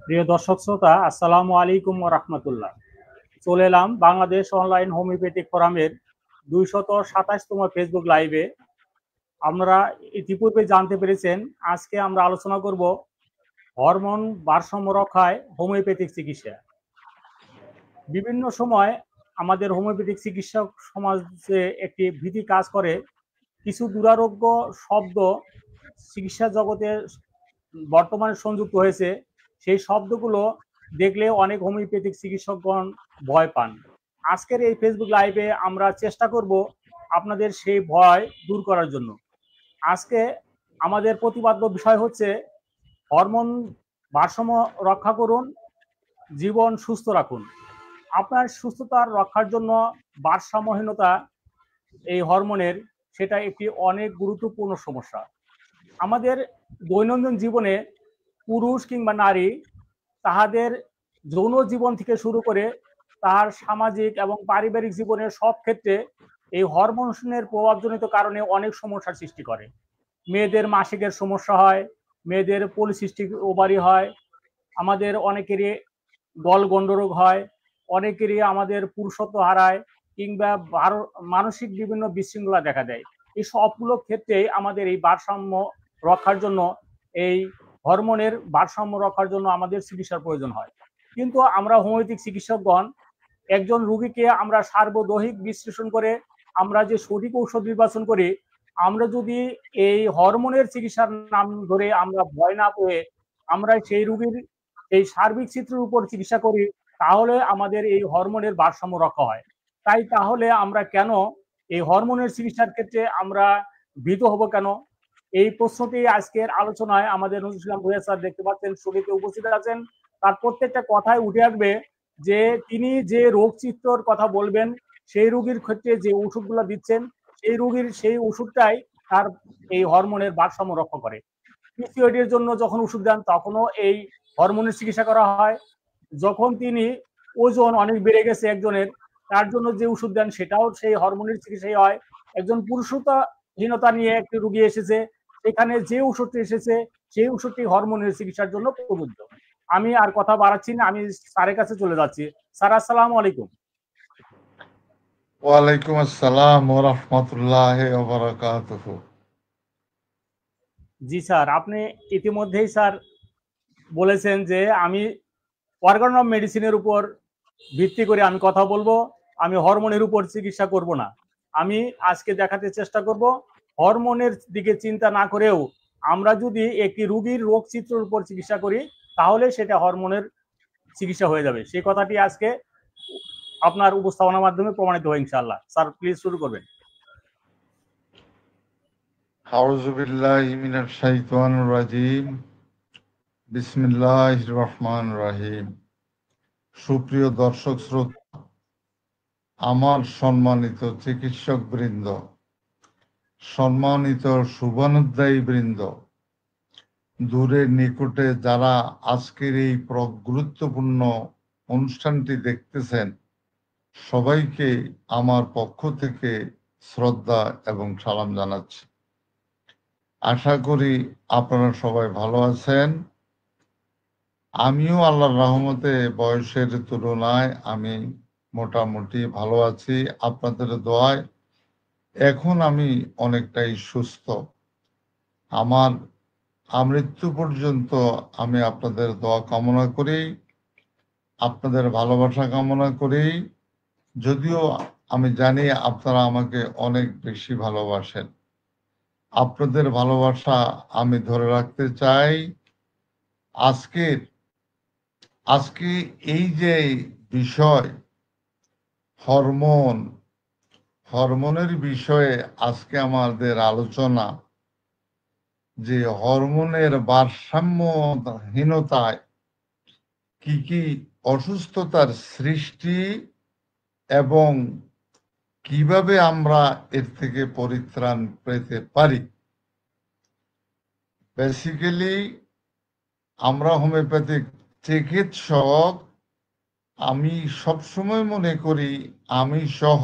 প্রিয় দর্শক শ্রোতা, আসসালামু আলাইকুম ওয়া রাহমাতুল্লাহ। চলে এলাম বাংলাদেশ অনলাইন হোমিওপ্যাথিক ফোরামের ২২৭তম ফেসবুক লাইভে। আমরা ইতিপূর্বে জানতে পেরেছেন, আজকে আমরা আলোচনা করব হরমোন ভারসাম্য রক্ষায় হোমিওপ্যাথিক চিকিৎসা। বিভিন্ন সময় আমাদের হোমিওপ্যাথিক চিকিৎসক সমাজে একটি ভীতি কাজ করে। কিছু দুরারোগ্য শব্দ চিকিৎসা জগতে বর্তমানে সংযুক্ত হয়েছে। সেই শব্দগুলো দেখলে অনেক হোমিওপ্যাথিক চিকিৎসকগণ ভয় পান। আজকের এই ফেসবুক লাইভে আমরা চেষ্টা করব আপনাদের সেই ভয় দূর করার জন্য। আজকে আমাদের প্রতিপাদ্য বিষয় হচ্ছে হরমোন ভারসাম্য রক্ষা করুন, জীবন সুস্থ রাখুন। আপনার সুস্থতার রক্ষার জন্য ভারসাম্যহীনতা এই হরমোনের, সেটা একটি অনেক গুরুত্বপূর্ণ সমস্যা। আমাদের দৈনন্দিন জীবনে পুরুষ কিংবা নারী তাহাদের যৌন জীবন থেকে শুরু করে তার সামাজিক এবং পারিবারিক জীবনের সব ক্ষেত্রে এই হরমোনের প্রভাবজনিত কারণে অনেক সমস্যার সৃষ্টি করে। মেয়েদের মাসিকের সমস্যা হয়, মেয়েদের পলিসিস্টিক ওভারি হয়, আমাদের অনেকেরই গলগন্ডরোগ হয়, অনেকেরই আমাদের পুরুষত্ব হারায়, কিংবা মানসিক বিভিন্ন বিশৃঙ্খলা দেখা দেয়। এই সবগুলো ক্ষেত্রেই আমাদের এই ভারসাম্য রক্ষার জন্য, এই হরমোনের ভারসাম্য রক্ষার জন্য আমাদের চিকিৎসার প্রয়োজন হয়। কিন্তু আমরা হোমিওপ্যাথিক চিকিৎসকগণ একজন রোগীকে আমরা সার্বদৈহিক বিশ্লেষণ করে আমরা যে সঠিক ঔষধ নির্বাচন করি, আমরা যদি এই হরমোনের চিকিৎসার নাম ধরে আমরা ভয় না পেয়ে আমরা সেই রোগীর এই সার্বিক চিত্রের উপর চিকিৎসা করি, তাহলে আমাদের এই হরমোনের ভারসাম্য রক্ষা হয়। তাহলে আমরা কেন এই হরমোনের চিকিৎসার ক্ষেত্রে আমরা ভীত হব কেন? এই প্রশ্নটি আজকের আলোচনায় আমাদের নজরুল ইসলাম ভূঁইয়া স্যার দেখতে পাচ্ছেন স্টুডিওতে উপস্থিত আছেন। তার প্রত্যেকটা কথায় উঠে আসবে যে তিনি যে রোগ চিত্রর কথা বলবেন, সেই রোগীর ক্ষেত্রে যে ওষুধগুলো দিচ্ছেন, সেই রোগীর সেই ওষুধটাই তার এই হরমোনের ভারসাম্য রক্ষা করে। পিসিওডির জন্য যখন ওষুধ দেন তখনও এই হরমোনের চিকিৎসা করা হয়। যখন তিনি ওজন অনেক বেড়ে গেছে একজনের, তার জন্য যে ওষুধ দেন সেটাও সেই হরমোনের চিকিৎসাই হয়। একজন পুরুষত্বহীনতা নিয়ে একটি রোগী এসেছে, সেখানে যে ওষুধটি এসেছে সেই ওষুধটি হরমোনের চিকিৎসার জন্য প্রযোজ্য। আমি আর কথা বাড়াচ্ছি না, আমি স্যারের কাছে চলে যাচ্ছি। স্যার, আসসালামু আলাইকুম। ওয়ালাইকুম আসসালাম ওয়া রাহমাতুল্লাহি ওয়া বারাকাতুহু। জি স্যার, আপনি ইতিমধ্যেই স্যার বলেছেন যে আমি অর্গান অফ মেডিসিনের উপর ভিত্তি করে আমি কথা বলবো, আমি হরমোনের উপর চিকিৎসা করব না। আমি আজকে দেখাতে চেষ্টা করব হরমোনের দিকে চিন্তা না করেও আমরা যদি একটি রোগীর রোগ চিত্রের উপর চিকিৎসা করি, তাহলে সেটা হরমোনের চিকিৎসা হয়ে যাবে। সেই কথাটি আজকে আপনার উপস্থাপনার মাধ্যমে প্রমাণিত হয় ইনশাআল্লাহ। স্যার, প্লিজ শুরু করবেন। আউযু বিল্লাহি মিনাশ শাইতানির রাজিম। বিসমিল্লাহির রহমানির রহিম। সুপ্রিয় দর্শক শ্রোতা, আমার সম্মানিত চিকিৎসক বৃন্দ, সম্মানিত শুভানুধ্যায়ী বৃন্দ, দূরের নিকটে যারা আজকের এই গুরুত্বপূর্ণ অনুষ্ঠানটি দেখতেছেন, সবাইকে আমার পক্ষ থেকে শ্রদ্ধা এবং সালাম জানাচ্ছি। আশা করি আপনারা সবাই ভালো আছেন। আমিও আল্লাহর রহমতে বয়সের তুলনায় আমি মোটামুটি ভালো আছি। আপনাদের দোয়ায় এখন আমি অনেকটাই সুস্থ। আমার আমৃত্যু পর্যন্ত আমি আপনাদের দোয়া কামনা করি, আপনাদের ভালোবাসা কামনা করি। যদিও আমি জানি আপনারা আমাকে অনেক বেশি ভালোবাসেন। আপনাদের ভালোবাসা আমি ধরে রাখতে চাই। আজকে এই যে বিষয় হরমোনের বিষয়ে আজকে আমাদের আলোচনা, যে হরমোনের ভারসাম্যহীনতায় কি কি অসুস্থতার সৃষ্টি এবং কিভাবে আমরা এর থেকে পরিত্রাণ পেতে পারি। বেসিক্যালি আমরা হোমিওপ্যাথিক চিকিৎসক, আমি সবসময় মনে করি আমি সহ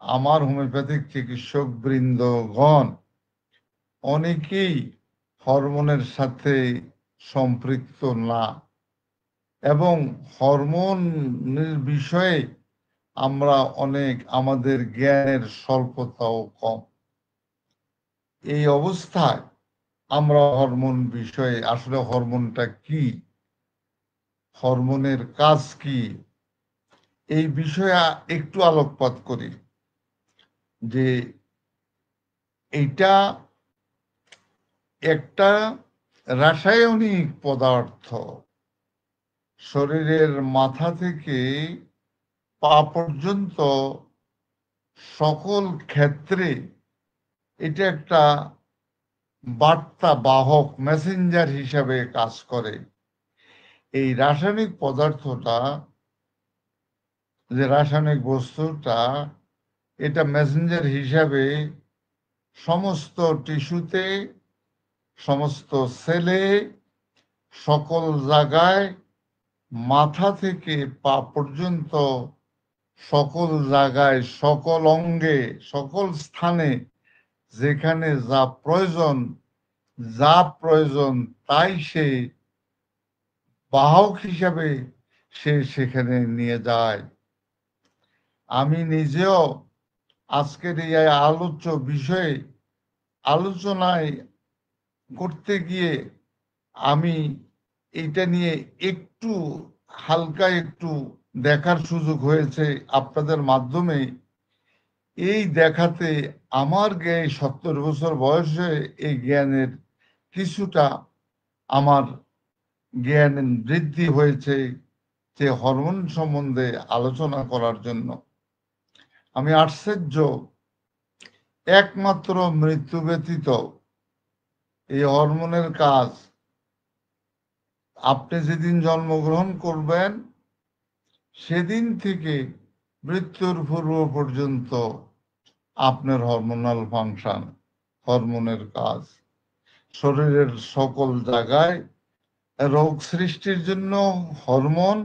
আমার হোমিওপ্যাথিক চিকিৎসক বৃন্দগণ অনেকেই হরমোনের সাথে সম্পৃক্ত না। এবং হরমোনের বিষয়ে আমরা আমাদের জ্ঞানের স্বল্পতাও কম। এই অবস্থায় আমরা হরমোন বিষয়ে আসলে হরমোনটা কি, হরমোনের কাজ কি, এই বিষয়ে একটু আলোকপাত করি। যে এইটা একটা রাসায়নিক পদার্থ, শরীরের মাথা থেকে পা পর্যন্ত সকল ক্ষেত্রে এটা একটা বার্তা বাহক, মেসেঞ্জার হিসাবে কাজ করে। এই রাসায়নিক পদার্থটা, যে রাসায়নিক বস্তুটা, এটা মেসেঞ্জার হিসাবে সমস্ত টিস্যুতে, সমস্ত সেলে, সকল জায়গায়, মাথা থেকে পা পর্যন্ত সকল জায়গায়, সকল অঙ্গে, সকল স্থানে যেখানে যা প্রয়োজন তাই সে বাহক হিসাবে সে সেখানে নিয়ে যায়। আমি নিজেও আজকের এই আলোচ্য বিষয়ে আলোচনায় করতে গিয়ে আমি এটা নিয়ে একটু হালকা একটু দেখার সুযোগ হয়েছে আপনাদের মাধ্যমে। এই দেখাতে আমার 70 বছর বয়সে এই জ্ঞানের কিছুটা আমার জ্ঞান বৃদ্ধি হয়েছে, যে হরমোন সম্বন্ধে আলোচনা করার জন্য। আমি আশ্চর্য, একমাত্র মৃত্যু ব্যতীত এই হরমোনের কাজ, আপনি যেদিন জন্মগ্রহণ করবেন সেদিন থেকে মৃত্যুর পূর্ব পর্যন্ত আপনার হরমোনাল ফাংশন, হরমোনের কাজ শরীরের সকল জায়গায় রোগ সৃষ্টির জন্য হরমোন,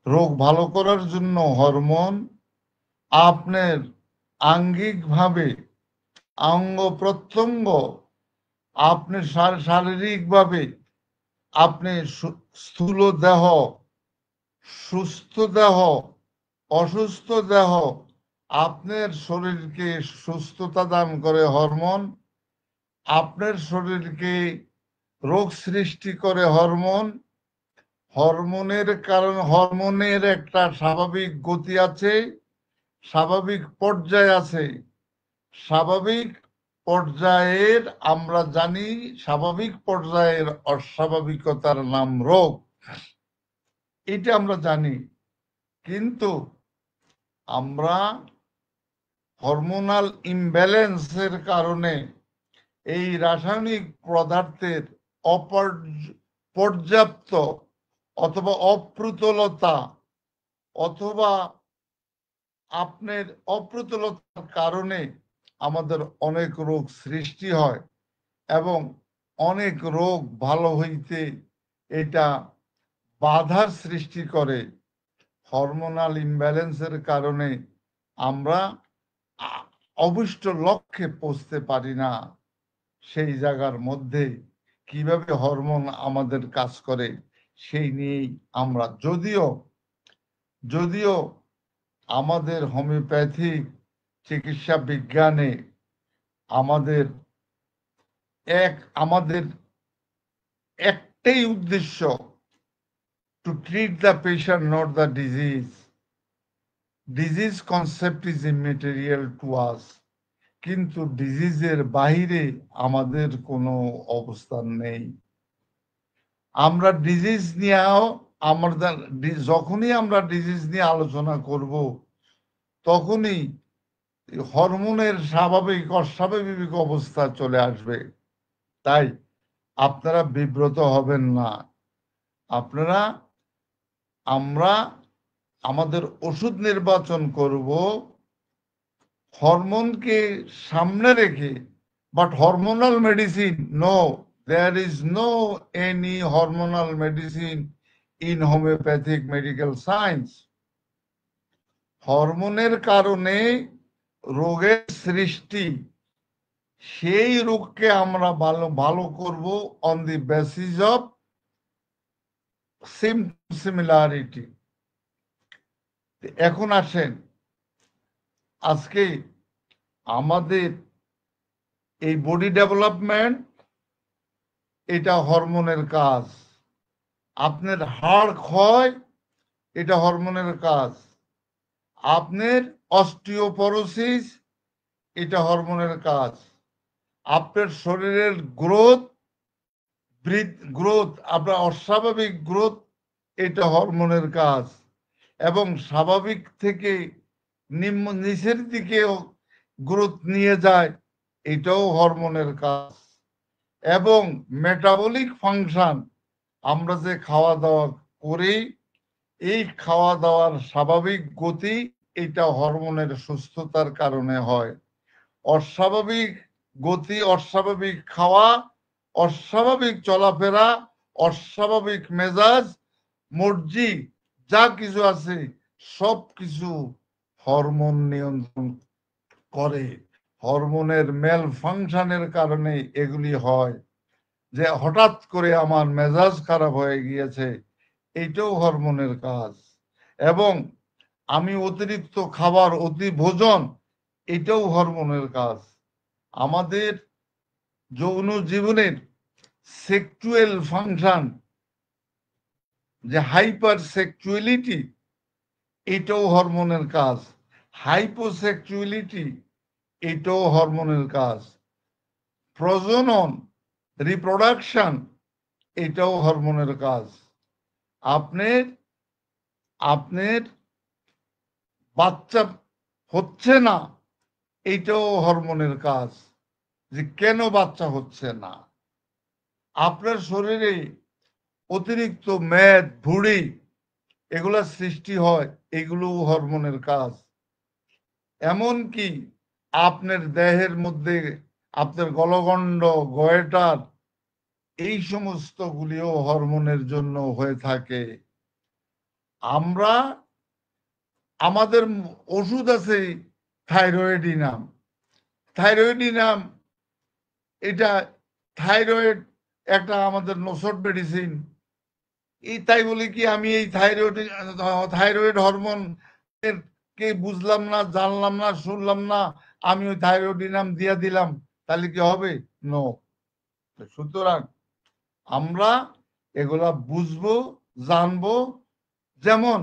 রোগ ভালো করার জন্য হরমোন, আপনার আঙ্গিকভাবে অঙ্গ প্রত্যঙ্গ, আপনি শারীরিকভাবে আপনি স্থূল দেহ, সুস্থ দেহ, অসুস্থ দেহ, আপনার শরীরকে সুস্থতা দান করে হরমোন, আপনার শরীরকে রোগ সৃষ্টি করে হরমোন। হরমোনের কারণ, হরমোনের একটা স্বাভাবিক গতি আছে, স্বাভাবিক পর্যায় আছে। স্বাভাবিক পর্যায়ের আমরা জানি, স্বাভাবিক পর্যায়ের অস্বাভাবিকতার নাম রোগ, এটা আমরা জানি। কিন্তু আমরা হরমোনাল ইমব্যালেন্সের কারণে এই রাসায়নিক পদার্থের পর্যাপ্ত অথবা অপ্রতুলতা, অথবা আপনার অপ্রতুলতার কারণে আমাদের অনেক রোগ সৃষ্টি হয় এবং অনেক রোগ ভালো হইতে এটা বাধার সৃষ্টি করে। হরমোনাল ইমব্যালেন্সের কারণে আমরা অভিষ্ট লক্ষ্যে পৌঁছতে পারি না। সেই জায়গার মধ্যে কিভাবে হরমোন আমাদের কাজ করে সেই নিয়েই আমরা, যদিও আমাদের হোমিওপ্যাথিক চিকিৎসা বিজ্ঞানে আমাদের একটাই উদ্দেশ্য, to treat the patient, not the disease. Disease concept is immaterial to us, কিন্তু ডিজিজের বাহিরে আমাদের কোনো অবস্থান নেই। আমরা ডিজিজ নিয়েও যখনই আমরা ডিজিজ নিয়ে আলোচনা করব তখনই হরমোনের স্বাভাবিক অস্বাভাবিক অবস্থা চলে আসবে। তাই আপনারা বিব্রত হবেন না। আমরা আমাদের ওষুধ নির্বাচন করব হরমোনকে সামনে রেখে, but hormonal medicine no, there is no any hormonal medicine in homeopathic medical science. হরমোনের কারণে রোগের সৃষ্টি, সেই রোগকে আমরা ভালো করব on the basis of similarity. এখন আসেন, আজকে আমাদের এই বডি ডেভেলপমেন্ট, এটা হরমোনের কাজ। আপনার হাড় ক্ষয়, এটা হরমোনের কাজ। আপনার অস্টিওপরোসিস, এটা হরমোনের কাজ। আপনার শরীরের গ্রোথ, আপনার অস্বাভাবিক গ্রোথ, এটা হরমোনের কাজ। এবং স্বাভাবিক থেকে নিচের দিকেও গ্রোথ নিয়ে যায়, এটাও হরমোনের কাজ। এবং মেটাবলিক ফাংশন, আমরা যে খাওয়া দাওয়া করি, এই খাওয়া দাওয়ার স্বাভাবিক গতি, এটা হরমোনের সুস্থতার কারণে হয়। অস্বাভাবিক গতি, অস্বাভাবিক খাওয়া, অস্বাভাবিক চলাফেরা, অস্বাভাবিক মেজাজ, মর্জি, যা কিছু আছে সব কিছু হরমোন নিয়ন্ত্রণ করে। হরমোনের মেল ফাংশনের কারণে এগুলি হয়। যে হঠাৎ করে আমার মেজাজ খারাপ হয়ে গিয়েছে, এইটাও হরমোনের কাজ। এবং আমি অতিরিক্ত খাবার, অতি ভোজন, এটাও হরমোনের কাজ। আমাদের যৌন জীবনের সেক্সুয়াল ফাংশন, যে হাইপার সেক্সুয়ালিটি, এটাও হরমোনের কাজ। হাইপোসেক্সুয়ালিটি, এটাও হরমোনের কাজ। প্রজনন, রিপ্রোডাকশন, এটাও হরমোনের কাজ। আপনার আপনার বাচ্চা হচ্ছে না, এইটাও হরমোনের কাজ। যে কেন বাচ্চা হচ্ছে না, আপনার শরীরে অতিরিক্ত মেদ, ভুঁড়ি, এগুলা সৃষ্টি হয়, এগুলো হরমোনের কাজ। এমনকি আপনার দেহের মধ্যে আপনার গলগণ্ড, গয়টার, এই সমস্ত গুলিও হরমোনের জন্য হয়ে থাকে। আমরা আমাদের ওষুধ আছে থাইরয়েডিনাম। থাইরয়েডিনাম, এটা থাইরয়েড একটা আমাদের নসট মেডিসিন। এই তাই বলে কি আমি এই থাইরয়েড হরমোন কে বুঝলাম না, জানলাম না, শুনলাম না, আমি ওই থাইরয়েডিনাম দিয়া দিলাম, তাহলে কি হবে? নো। সুতরাং আমরা এগুলা বুঝবো, জানবো। যেমন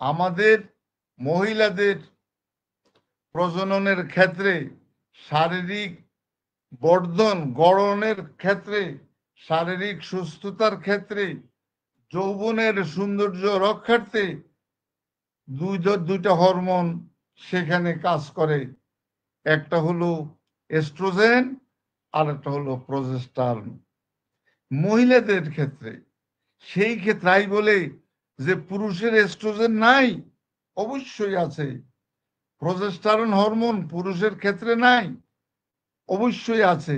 আমাদের মহিলাদের প্রজননের ক্ষেত্রে, শারীরিক বর্ধন, গড়নের ক্ষেত্রে, শারীরিক সুস্থতার ক্ষেত্রে, যৌবনের সৌন্দর্য রক্ষার্থে দুইটা হরমোন সেখানে কাজ করে। একটা হলো এস্ট্রোজেন, আর একটা হলো প্রজেস্টেরন। মহিলাদের ক্ষেত্রে সেই ক্ষেত্রে বলে যে পুরুষের এস্ট্রোজেন নাই, অবশ্যই আছে। প্রজেস্টেরন হরমোন পুরুষের ক্ষেত্রে নাই, অবশ্যই আছে।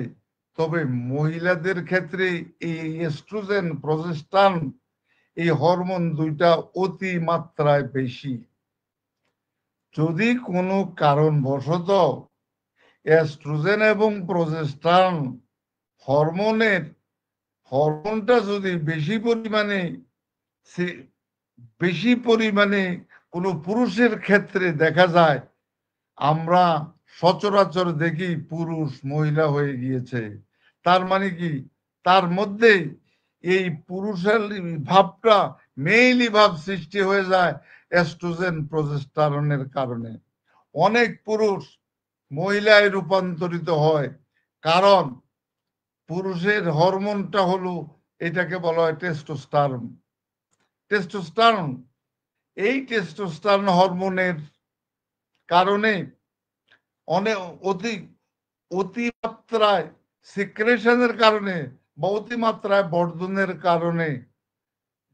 তবে মহিলাদের ক্ষেত্রে এই এস্ট্রোজেন, প্রজেস্টেরন, এই হরমোন দুইটা অতি মাত্রায় বেশি। যদি কোনো কারণবশত এস্ট্রোজেন এবং প্রজেস্টেরন হরমোনটা যদি বেশি পরিমাণে কোনো পুরুষের ক্ষেত্রে দেখা যায়, আমরা সচরাচর দেখি পুরুষ মহিলা হয়ে গিয়েছে। তার মানে কি, তার মধ্যে এই পুরুষের ভাবটা, মেইলি ভাব সৃষ্টি হয়ে যায় এস্ট্রোজেন, প্রজেস্টেরনের কারণে। অনেক পুরুষ মহিলায় রূপান্তরিত হয়, কারণ পুরুষের হরমোনটা হলো, এটাকে বলা হয় টেস্টোস্টেরন। টেস্টোস্টেরন, এই টেস্টোস্টেরন হরমোনের কারণে অনেক অতিমাত্রায় সিক্রেশনের কারণে বা অতিমাত্রায় বর্ধনের কারণে,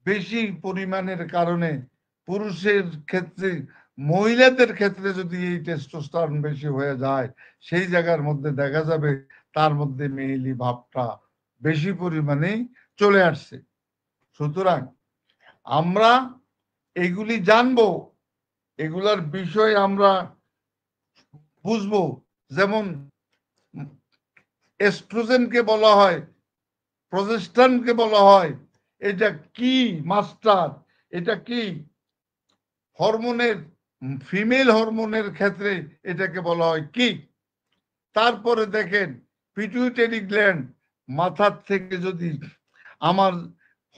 বেশি পরিমাণের কারণে পুরুষের ক্ষেত্রে, মহিলাদের ক্ষেত্রে যদি এই টেস্টোস্টেরন বেশি হয়ে যায়, সেই জায়গার মধ্যে দেখা যাবে তার মধ্যে মেইলি ভাবটা বেশি পরিমাণে চলে আসছে। সুতরাং আমরা এগুলি জানবো, এগুলার বিষয় আমরা বুঝবো। যেমন এস্ট্রোজেনকে বলা হয়, প্রজেস্টেরনকে বলা হয় এটা কি মাস্টার, এটা কি হরমোনের, ফিমেল হরমোনের ক্ষেত্রে এটাকে বলা হয় কি। তারপরে দেখেন পিটুইটারি গ্ল্যান্ড, মাথার থেকে যদি আমার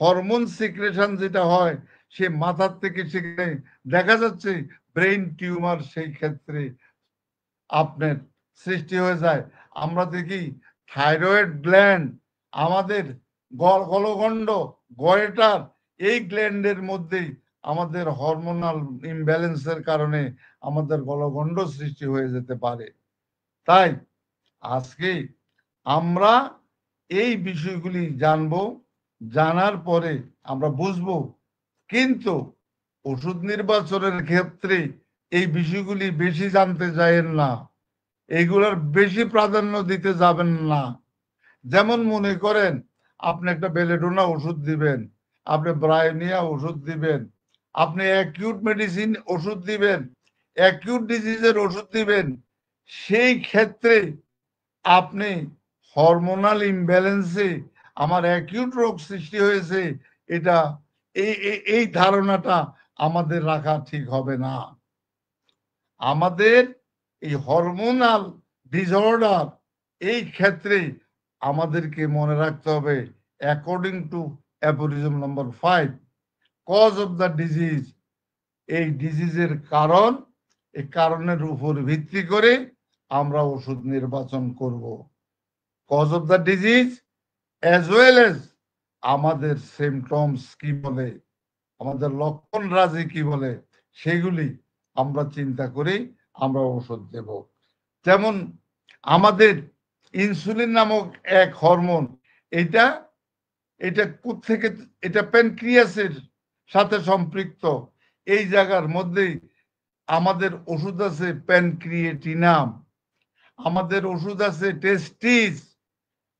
হরমোন সিক্রেশন যেটা হয় সে মাথার থেকে সেখানে দেখা যাচ্ছে ব্রেইন টিউমার সেই ক্ষেত্রে আপনার সৃষ্টি হয়ে যায়। আমরা দেখি থাইরয়েড গ্ল্যান্ড, আমাদের গলগণ্ড, গয়েটার, এই গ্ল্যান্ডের মধ্যেই আমাদের হরমোনাল ইমব্যালেন্সের কারণে আমাদের গলগণ্ড সৃষ্টি হয়ে যেতে পারে। তাই আজকে আমরা এই বিষয়গুলি জানবো, জানার পরে আমরা বুঝবো। কিন্তু ওষুধ নির্বাচনের ক্ষেত্রে এই বিষয়গুলি বেশি জানতে যাবেন না, এইগুলার বেশি প্রাধান্য দিতে যাবেন না। যেমন মনে করেন আপনি একটা বেলেডোনা ওষুধ দিবেন, আপনি ব্রায়োনিয়া ওষুধ দিবেন, আপনি অ্যাকিউট মেডিসিন ওষুধ দিবেন, অ্যাকিউট ডিজিজের ওষুধ দিবেন, সেই ক্ষেত্রে আপনি হরমোনাল ইমব্যালেন্সে আমার অ্যাকিউট রোগ সৃষ্টি হয়েছে, এটা এই ধারণাটা আমাদের রাখা ঠিক হবে না। আমাদের এই হরমোনাল ডিসঅর্ডার এই ক্ষেত্রে আমাদেরকে মনে রাখতে হবে according to aphorism number 5, cause of the disease. এই ডিজিজের কারণ, এই কারণের উপর ভিত্তি করে আমরা ওষুধ নির্বাচন করব। Cause of the disease as well as আমাদের সিমটমস কি বলে, আমাদের লক্ষণ রাজি কি বলে, সেগুলি আমরা চিন্তা করে আমরা ওষুধ দেব। যেমন আমাদের ইনসুলিন নামক এক হরমোন, এটা এটা কোত্থেকে, এটা প্যানক্রিয়াসের সাথে সম্পৃক্ত। এই জায়গার মধ্যেই আমাদের ওষুধ আছে প্যানক্রিয়েটিনাম, আমাদের ওষুধ আছে টেস্টিস,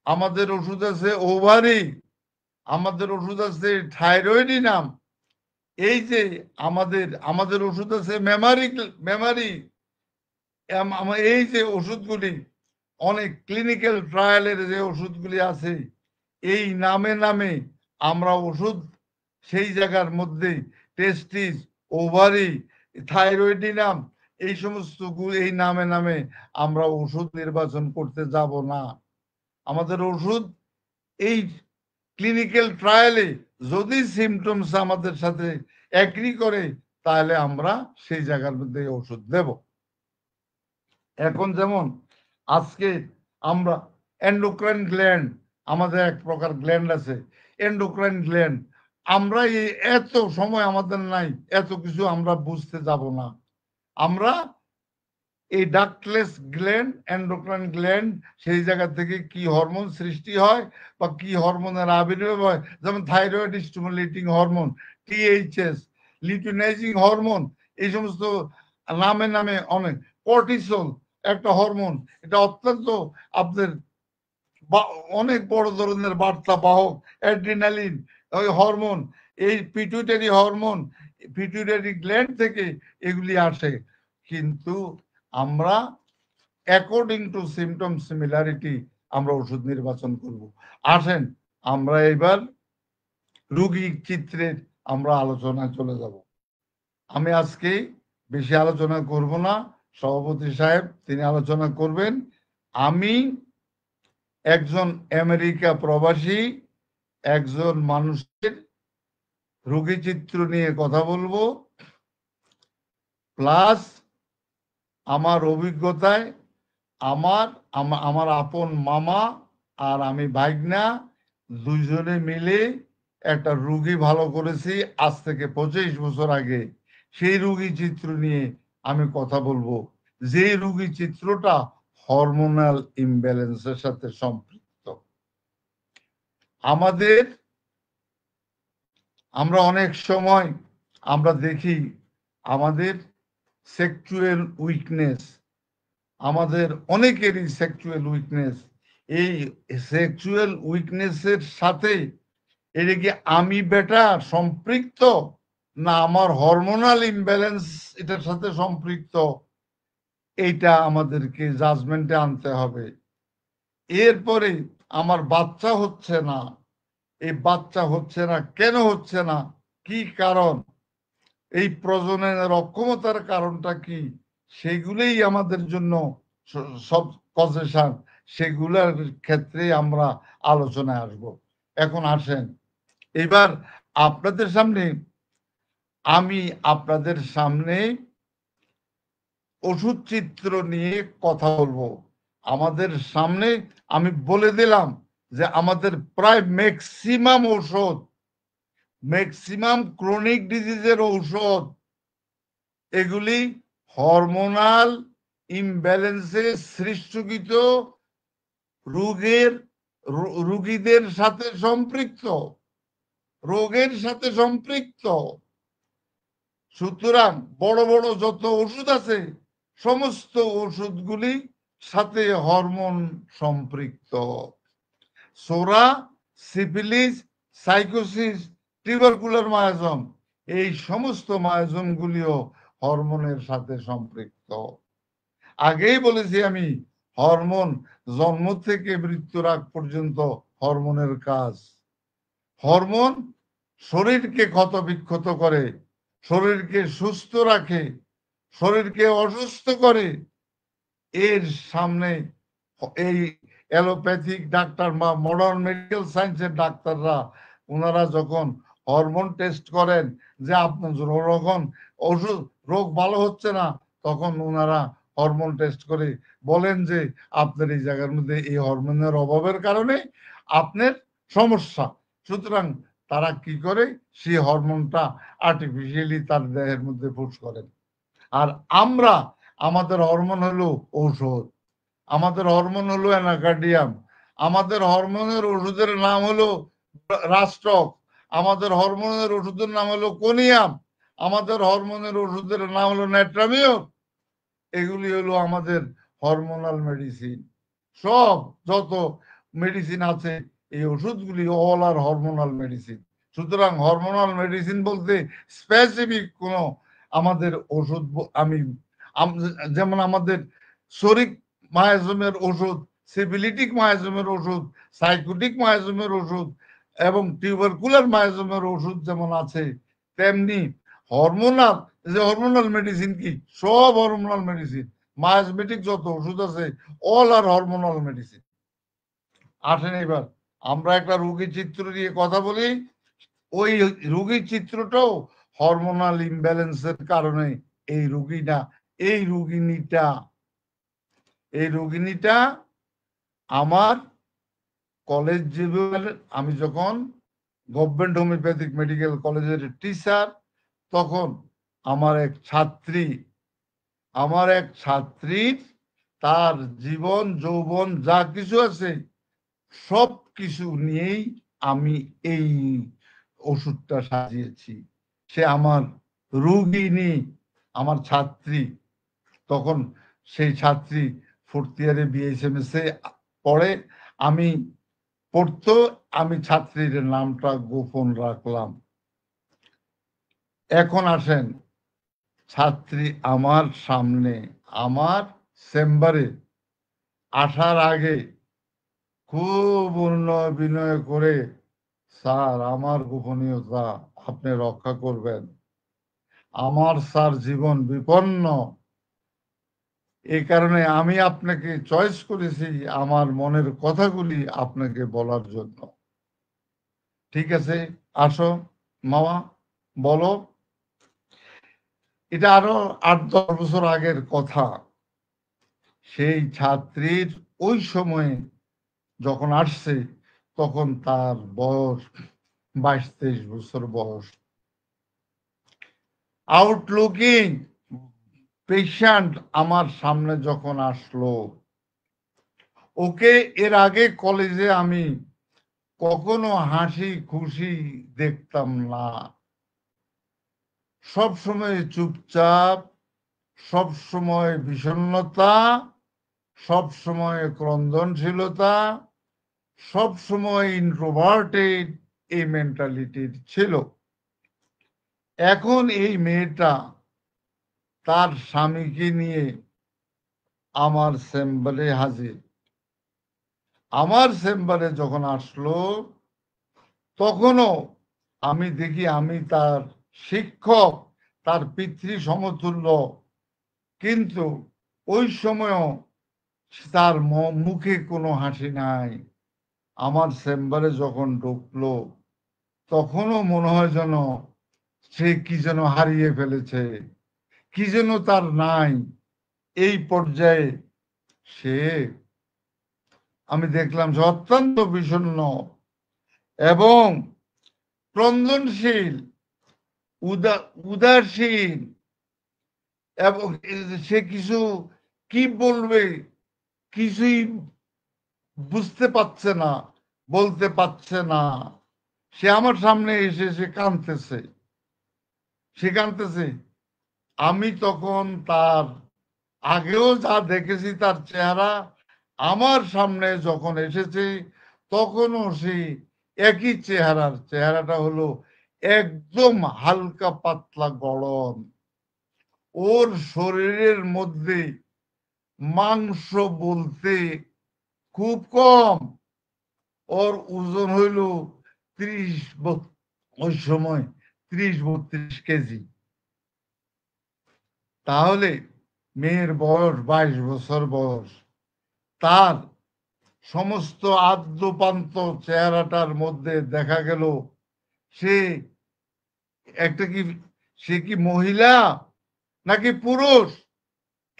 আমাদের ওষুধ আছে ওভারি, আমাদের ওষুধ আছে থাইরয়েডিনাম। এই যে আমাদের ওষুধ আছে মেমারি। এই যে ওষুধগুলি, অনেক ক্লিনিক্যাল ট্রায়ালের যে ওষুধগুলি আছে, এই নামে নামে আমরা ওষুধ সেই জায়গার মধ্যে টেস্টিস, ওভারি, থাইরয়েডিনাম, এই সমস্ত এই নামে নামে আমরা ওষুধ নির্বাচন করতে যাব না। আমাদের ওষুধ এই ক্লিনিক্যাল ট্রায়ালে যদি সিমটমস আমাদের সাথে এগ্রি করে তাহলে আমরা সেই জায়গার মধ্যে ওষুধ দেব। এখন যেমন আজকে আমরা এন্ডোক্রাইন গ্ল্যান্ড, আমাদের এক প্রকার গ্ল্যান্ড আছে এন্ডোক্রাইন গ্ল্যান্ড, আমরা এই এত সময় আমাদের নাই, এত কিছু আমরা বুঝতে যাব না। আমরা এই ডাক্টলেস গ্ল্যান্ড, এন্ডোক্রাইন গ্ল্যান্ড, সেই জায়গা থেকে কি হরমোন সৃষ্টি হয় বা কি হরমোনের আবির্ভাব হয়, যেমন thyroid stimulating hormone, THS, luteinising hormone, এই সমস্ত নামে নামে অনেক, কর্টিসল একটা হরমোন, এটা অত্যন্ত আপনার অনেক বড় ধরনের বার্তা বাহক, অ্যাড্রিনালিন ওই হরমোন, এই পিটুইটারি হরমোন, পিটুইটারি গ্ল্যান্ড থেকে এগুলি আসে। কিন্তু আমরা অ্যাকর্ডিং টু সিমটম সিমিলারিটি আমরা ওষুধ নির্বাচন করব। আসেন আমরা এবার রোগী চিত্রের আমরা আলোচনায় চলে যাব। আমি আজকে বেশি আলোচনা করব না, সভাপতি সাহেব তিনি আলোচনা করবেন। আমি একজন আমেরিকা প্রবাসী একজন মানুষের রোগী চিত্র নিয়ে কথা বলবো, প্লাস আমার অভিজ্ঞতায় আমার আপন মামা আর আমি ভাইগনা দুইজনে মিলে একটা রোগী ভালো করেছি আজ থেকে 25 বছর আগে। সেই রোগী চিত্র নিয়ে আমি কথা বলবো, যে রোগী চিত্রটা হরমোনাল ইমব্যালেন্সের সাথে সম্পৃক্ত। আমরা অনেক সময় আমরা দেখি আমাদের সেক্সুয়াল উইকনেস, আমাদের অনেকেরই সেক্সুয়াল উইকনেস, এই সেক্সুয়াল উইকনেসের সাথে এটা কি আমি বেটা সম্পৃক্ত না আমার হরমোনাল ইমব্যালেন্স এটার সাথে সম্পৃক্ত, এইটা আমাদেরকে জাজমেন্টে আনতে হবে। এরপরে আমার বাচ্চা হচ্ছে না, এই বাচ্চা হচ্ছে না, কেন হচ্ছে না, কি কারণ, এই প্রজননের অক্ষমতার কারণটা কি, সেগুলোই আমাদের জন্য সব কজেশন, সেগুলোর ক্ষেত্রে আমরা আলোচনায় আসব। এখন আসেন, এবার আপনাদের সামনে ওষুধ চিত্র নিয়ে কথা বলবো। আমাদের সামনে আমি বলে দিলাম যে আমাদের প্রায় ম্যাক্সিমাম ক্রনিক ডিজিজের ঔষধ এগুলি হরমোনাল ইমব্যালেন্সে সৃষ্টকৃত রোগীদের সাথে রোগের সাথে সম্পৃক্ত। সুতরাং বড় বড় যত ওষুধ আছে সমস্ত ওষুধগুলি সাথে হরমোন সম্পৃক্ত। সোরা, সিফিলিস, সাইকোসিস, টিউবারকুলার মায়াজম, এই সমস্ত মায়াজমগুলিও হরমোনের সাথে সম্পৃক্ত। আগেই বলেছি আমি, হরমোন জন্ম থেকে মৃত্যুর আগ পর্যন্ত হরমোনের কাজ। হরমোন শরীরকে ক্ষতবিক্ষত করে, শরীরকে সুস্থ রাখে, শরীরকে অসুস্থ করে। এর সামনে এই অ্যালোপ্যাথিক ডাক্তার বা মডার্ন মেডিকেল সায়েন্সের ডাক্তাররা ওনারা যখন হরমোন টেস্ট করেন যে আপনার যখন রোগ ভালো হচ্ছে না, তখন ওনারা হরমোন টেস্ট করে বলেন যে আপনার এই জায়গার মধ্যে এই হরমোনের অভাবের কারণে আপনার সমস্যা। সুতরাং তারা কি করে, সেই হরমোনটা আর্টিফিশিয়ালি তার দেহের মধ্যে পুশ করেন। আর আমাদের হরমোন হলো ঔষধ, আমাদের হরমোন হলো অ্যানাকার্ডিয়াম, আমাদের হরমোনের ওষুধের নাম হলো রাস্টক, আমাদের হরমোনের ওষুধের নাম হলো কোনিয়াম, আমাদের হরমোনের ওষুধের নাম হলো নেট্রামিও। এগুলি হলো আমাদের হরমোনাল মেডিসিন। সব যত মেডিসিন আছে এই ওষুধগুলি অল আর হরমোনাল মেডিসিন। সুতরাং হরমোনাল মেডিসিন বলতে স্পেসিফিক কোনো আমাদের ওষুধ যেমন আমাদের শরিক মায়াজমের ওষুধ, সিফিলিটিক মায়াজমের ওষুধ, সাইকোটিক মায়াজমের ওষুধ এবং টিউবারকুলার মায়াজমের ওষুধ যেমন আছে, তেমনি হরমোনাল মেডিসিন কি, সব হরমোনাল মেডিসিন। মায়াজমেটিক যত ওষুধ আছে অল আর হরমোনাল মেডিসিন। আসেন এবার আমরা একটা রোগীর চিত্র নিয়ে কথা বলি। ওই রোগীর চিত্রটাও হরমোনাল ইমব্যালেন্সের কারণে এই রোগিণীটা আমার কলেজ জীবনে, আমি যখন গভর্নমেন্ট হোমিওপ্যাথিক মেডিকেল কলেজের টিচার, তখন আমার এক ছাত্রীর তার জীবন যৌবন যা কিছু আছে সব কিছু নিয়েই আমি এই ওষুধটা সাজিয়েছি। সে আমার রোগিণী, আমার ছাত্রী। তখন সেই ছাত্রী 4th ইয়ারে BSMS পড়ে, আমি পড়তো, আমি ছাত্রীর নামটা গোপন রাখলাম। এখন আসেন, ছাত্রী আমার সামনে আমার চেম্বারে আসার আগে খুব বিনয় করে, স্যার আমার গোপনীয়তা আপনি রক্ষা করবেন, আমার স্যার জীবন বিপন্ন, এই কারণে আমি আপনাকে চয়েস করেছি আমার মনের কথাগুলি আপনাকে বলার জন্য। ঠিক আছে, আসো মামা, বলো। এটা আরো 8-10 বছর আগের কথা। সেই ছাত্রীর ওই সময়ে যখন আসছে তখন তার বয়স 22-23 বছর বয়স। আউটলুকিং পেশেন্ট আমার সামনে যখন আসলো, ওকে এর আগে কলেজে আমি কখনো হাসি খুশি দেখতাম না। সব সময় চুপচাপ, সব সময় বিষণ্ণতা, সব সময় ক্রন্দনশীলতা, সব সময় ইন্ট্রোভার্টেড এই মেন্টালিটির ছিল। এখন এই মেয়েটা তার স্বামীকে নিয়ে আমার চেম্বারে হাজির। আমার চেম্বারে যখন আসলো তখনও আমি দেখি আমি তার শিক্ষক, তার পিতৃ সমতুল্য, কিন্তু ওই সময়ও তার মুখে কোনো হাসি নাই। আমার চেম্বারে যখন ঢুকলো তখনও মনে হয় যেন সে কি যেন হারিয়ে ফেলেছে, কি যেন তার নাই। এই পর্যায়ে সে, আমি দেখলাম সে অত্যন্ত বিষণ্ণ এবং ক্রন্দনশীল, উদাসীন, এবং সে কিছু কি বলবে কিছুই বুঝতে পারছে না, বলতে পারছে না। সে আমার সামনে এসে সে কাঁদতেছে। আমি তখন তার আগেও যা দেখেছি তার চেহারা, আমার সামনে যখন এসেছে তখনও সেই একই চেহারাটা হলো একদম হালকা পাতলা গড়ন। ওর শরীরের মধ্যে মাংস বলতে খুব কম, ওর ওজন হইল 30, ওই সময় 30-32 কেজি। তাহলে মেয়ের বয়স 22 বছর বয়স, তার সমস্ত আদ্যপান্ত চেহারাটার মধ্যে দেখা গেল সে সে কি মহিলা নাকি পুরুষ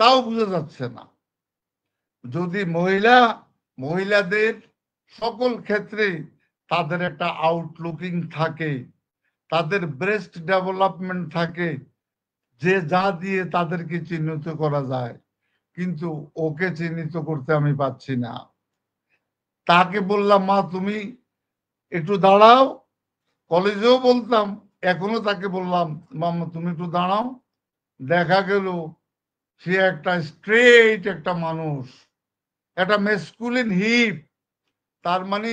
তাও বোঝা যাচ্ছে না। যদি মহিলাদের সকল ক্ষেত্রে তাদের একটা আউটলুকিং থাকে, তাদের ব্রেস্ট ডেভেলপমেন্ট থাকে, যে যা দিয়ে তাদেরকে চিহ্নিত করা যায়, কিন্তু ওকে চিহ্নিত করতে আমি পাচ্ছি না। তাকে বললাম, মা তুমি একটু দাঁড়াও, কলেজেও বলতাম, এখনো তাকে বললাম, মাম্মা তুমি একটু দাঁড়াও। দেখা গেল সে একটা স্ট্রেট একটা মানুষ, একটা মেসকুলিন হিপ। তার মানে